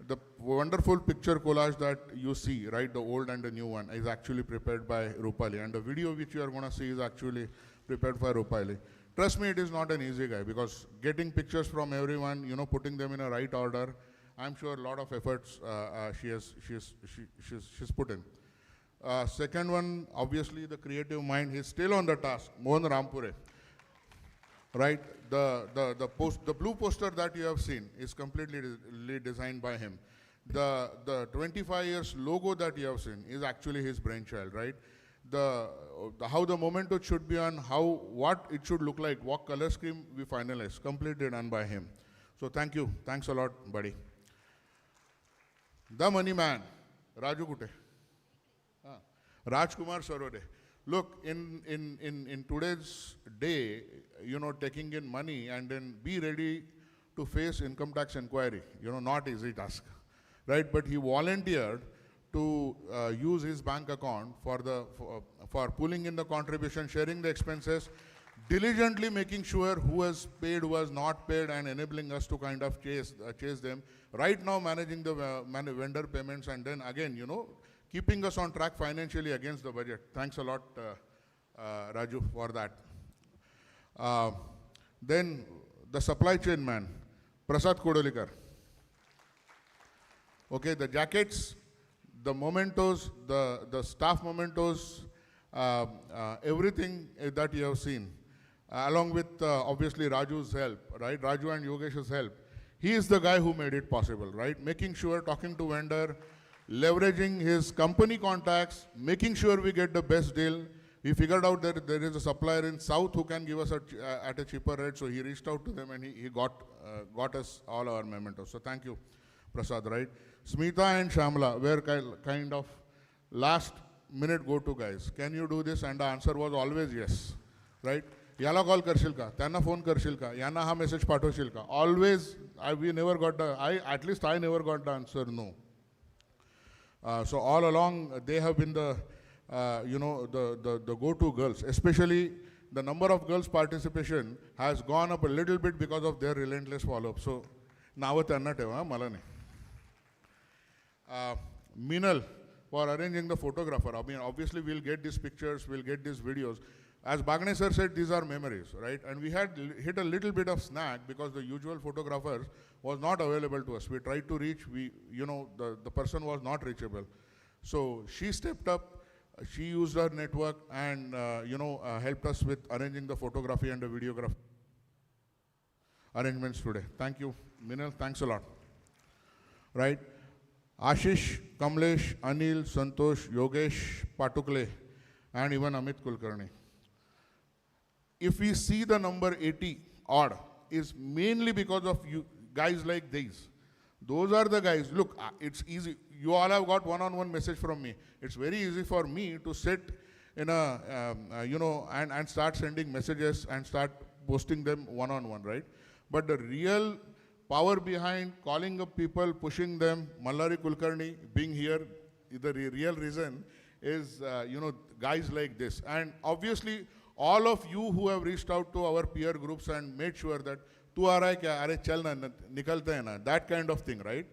The wonderful picture collage that you see, right, the old and the new one, is actually prepared by Rupali. And the video which you are going to see is actually prepared by Rupali. Trust me, it is not an easy guy, because getting pictures from everyone, putting them in a right order, I'm sure a lot of efforts she's put in. Second one, obviously the creative mind, he's still on the task, Mohan Rampure. Right, the blue poster that you have seen is completely designed by him. The 25 years logo that you have seen is actually his brainchild, right? How the memento should be on, what it should look like, what color scheme we finalized, completely done by him. So thank you, thanks a lot, buddy. The money man, Raju Kute, Rajkumar Sarode. Look, in today's day, taking in money and then be ready to face income tax inquiry, not easy task, right? But he volunteered to use his bank account for pulling in the contribution, sharing the expenses, diligently making sure who has paid, who has not paid, and enabling us to kind of chase them. Right now, managing the vendor payments, and then again, keeping us on track financially against the budget. Thanks a lot, Raju, for that. Then the supply chain man, Prasad Kodolikar. Okay, the jackets, the mementos, the staff mementos, everything that you have seen, along with obviously Raju's help, right? Raju and Yogesh's help. He is the guy who made it possible, right? Making sure, talking to vendor, leveraging his company contacts, making sure we get the best deal. We figured out that there is a supplier in South who can give us at a cheaper rate, so he reached out to them and he got us all our mementos. So thank you, Prasad, right? Smita and Shamla were kind of last minute go-to guys. Can you do this? And the answer was always yes, right? Yala call karshil ka, त्यांना phone करशील का, यांना हा message पाठवशील का? Always, we never got at least I never got the answer no. So all along, they have been the go-to girls, especially the number of girls participation has gone up a little bit because of their relentless follow-up. So, now त्यांना ठेवा, मला नाही. Minal, for arranging the photographer. I mean, obviously we'll get these pictures, we'll get these videos. As Bagne sir said, these are memories, right? And we had hit a little bit of snag because the usual photographer was not available to us. We tried to reach, the person was not reachable. So she stepped up, she used her network and, helped us with arranging the photography and the videography arrangements today. Thank you, Minal, thanks a lot. Right? Ashish, Kamlesh, Anil, Santosh, Yogesh, Patukle, and even Amit Kulkarni. If we see the number 80 odd, is mainly because of you guys like these. Those are the guys. Look, it's easy. You all have got one-on-one message from me. It's very easy for me to sit in and start sending messages and start posting them one-on-one, right? But the real power behind calling up people, pushing them, Mallari Kulkarni being here, the real reason is, guys like this. And obviously, all of you who have reached out to our peer groups and made sure that, tu aa raha hai kya? Are chal na, nikalte hai na, that kind of thing, right?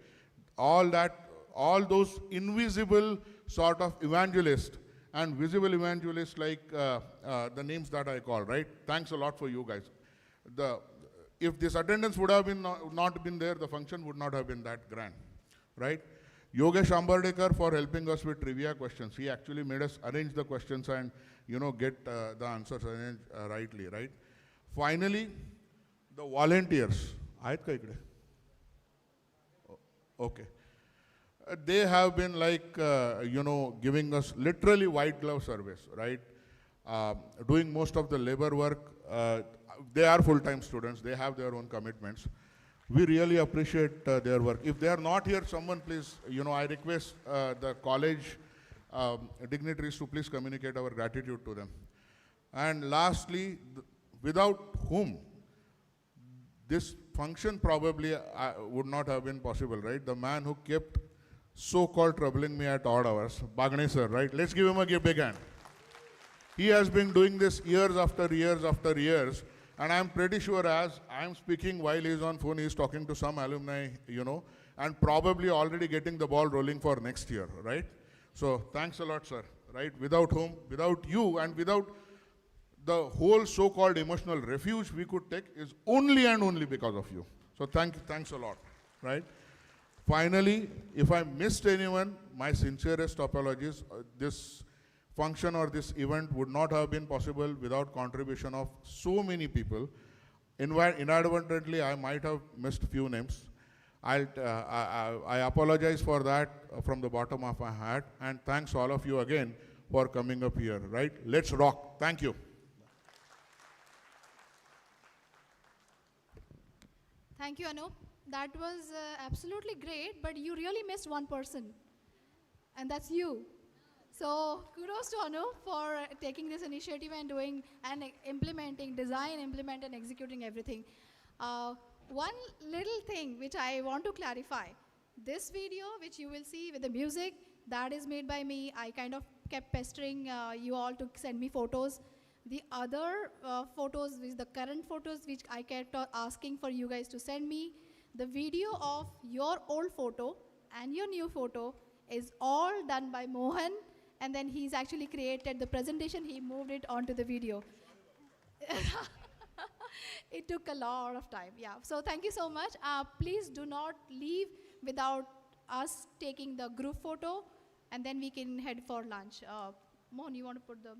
All those invisible sort of evangelists and visible evangelists like the names that I call, right? Thanks a lot for you guys. If this attendance would have been not been there, the function would not have been that grand, right? Yogesh Ambardekar for helping us with trivia questions. He actually made us arrange the questions and, get the answers arranged rightly, right? Finally, the volunteers. Aayat ka ikde? Okay. They have been like, giving us literally white glove service, right? Doing most of the labor work. They are full-time students. They have their own commitments. We really appreciate their work. If they are not here, someone please, I request the college dignitaries to please communicate our gratitude to them. And lastly, without whom this function probably would not have been possible, right? The man who kept so-called troubling me at odd hours, Bagne sir, right? Let's give him a big hand. He has been doing this years after years after years. And I'm pretty sure as I'm speaking while he's on phone, he's talking to some alumni, and probably already getting the ball rolling for next year, right? So thanks a lot, sir, right? Without whom, without you, and without the whole so-called emotional refuge we could take is only and only because of you. So thanks a lot, right? Finally, if I missed anyone, my sincerest apologies. This function or this event would not have been possible without contribution of so many people. Inadvertently, I might have missed few names. I apologize for that from the bottom of my heart, and thanks all of you again for coming up here, right? Let's rock. Thank you. Thank you, Anup. That was absolutely great, but you really missed one person, and that's you. So kudos to Anup for taking this initiative and doing and implementing, implement and executing everything. One little thing which I want to clarify. This video which you will see with the music, that is made by me. I kind of kept pestering you all to send me photos. The other photos, the current photos which I kept asking for you guys to send me, the video of your old photo and your new photo is all done by Mohan. And then he's actually created the presentation, he moved it onto the video. It took a lot of time, yeah. So thank you so much. Please do not leave without us taking the group photo, and then we can head for lunch. Mohan, you want to put the...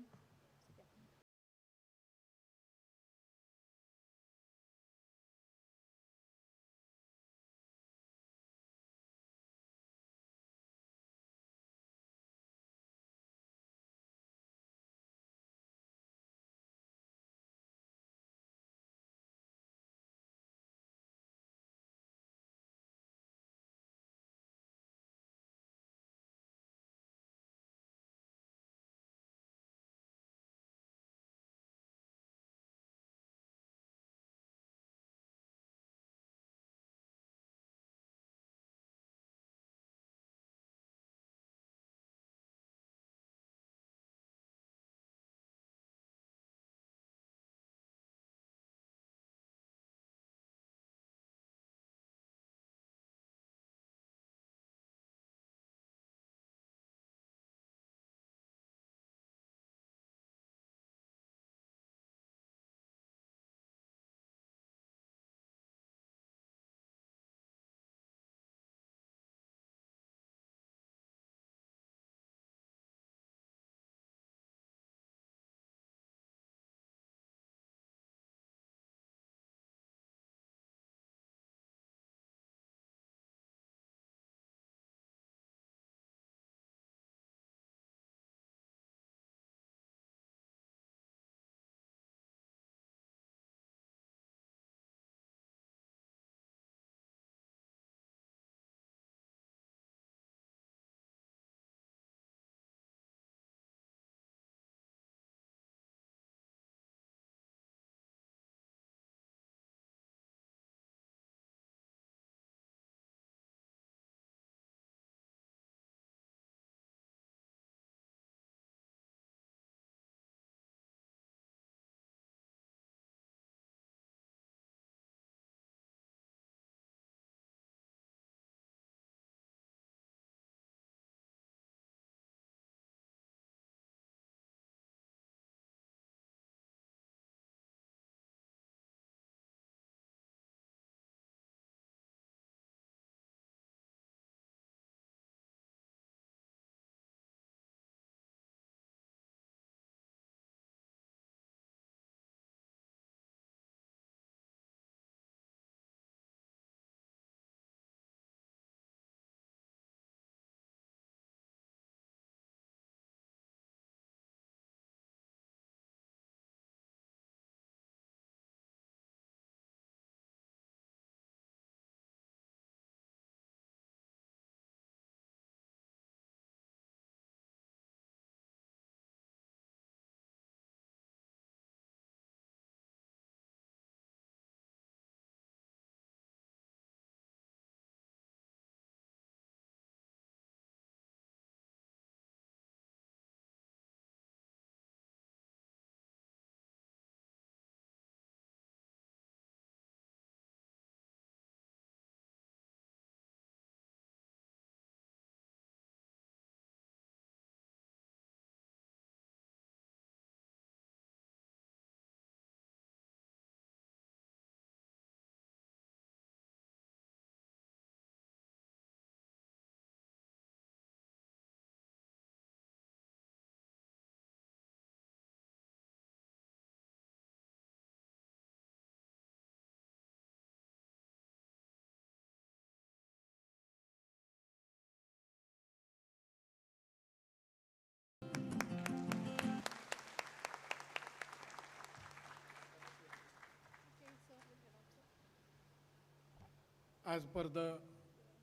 as per the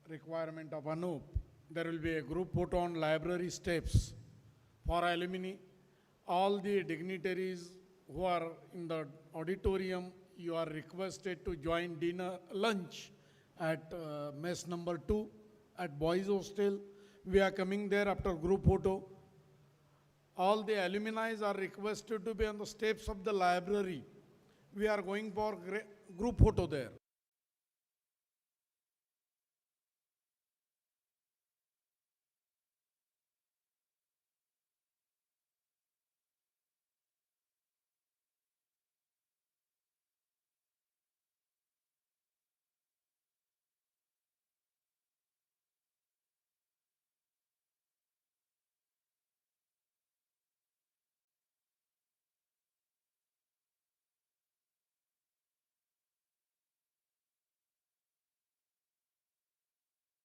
requirement of Anup, there will be a group photo on library steps for alumni. All the dignitaries who are in the auditorium, you are requested to join dinner, lunch at mess number 2 at Boys Hostel. We are coming there after group photo. All the alumni are requested to be on the steps of the library. We are going for group photo there.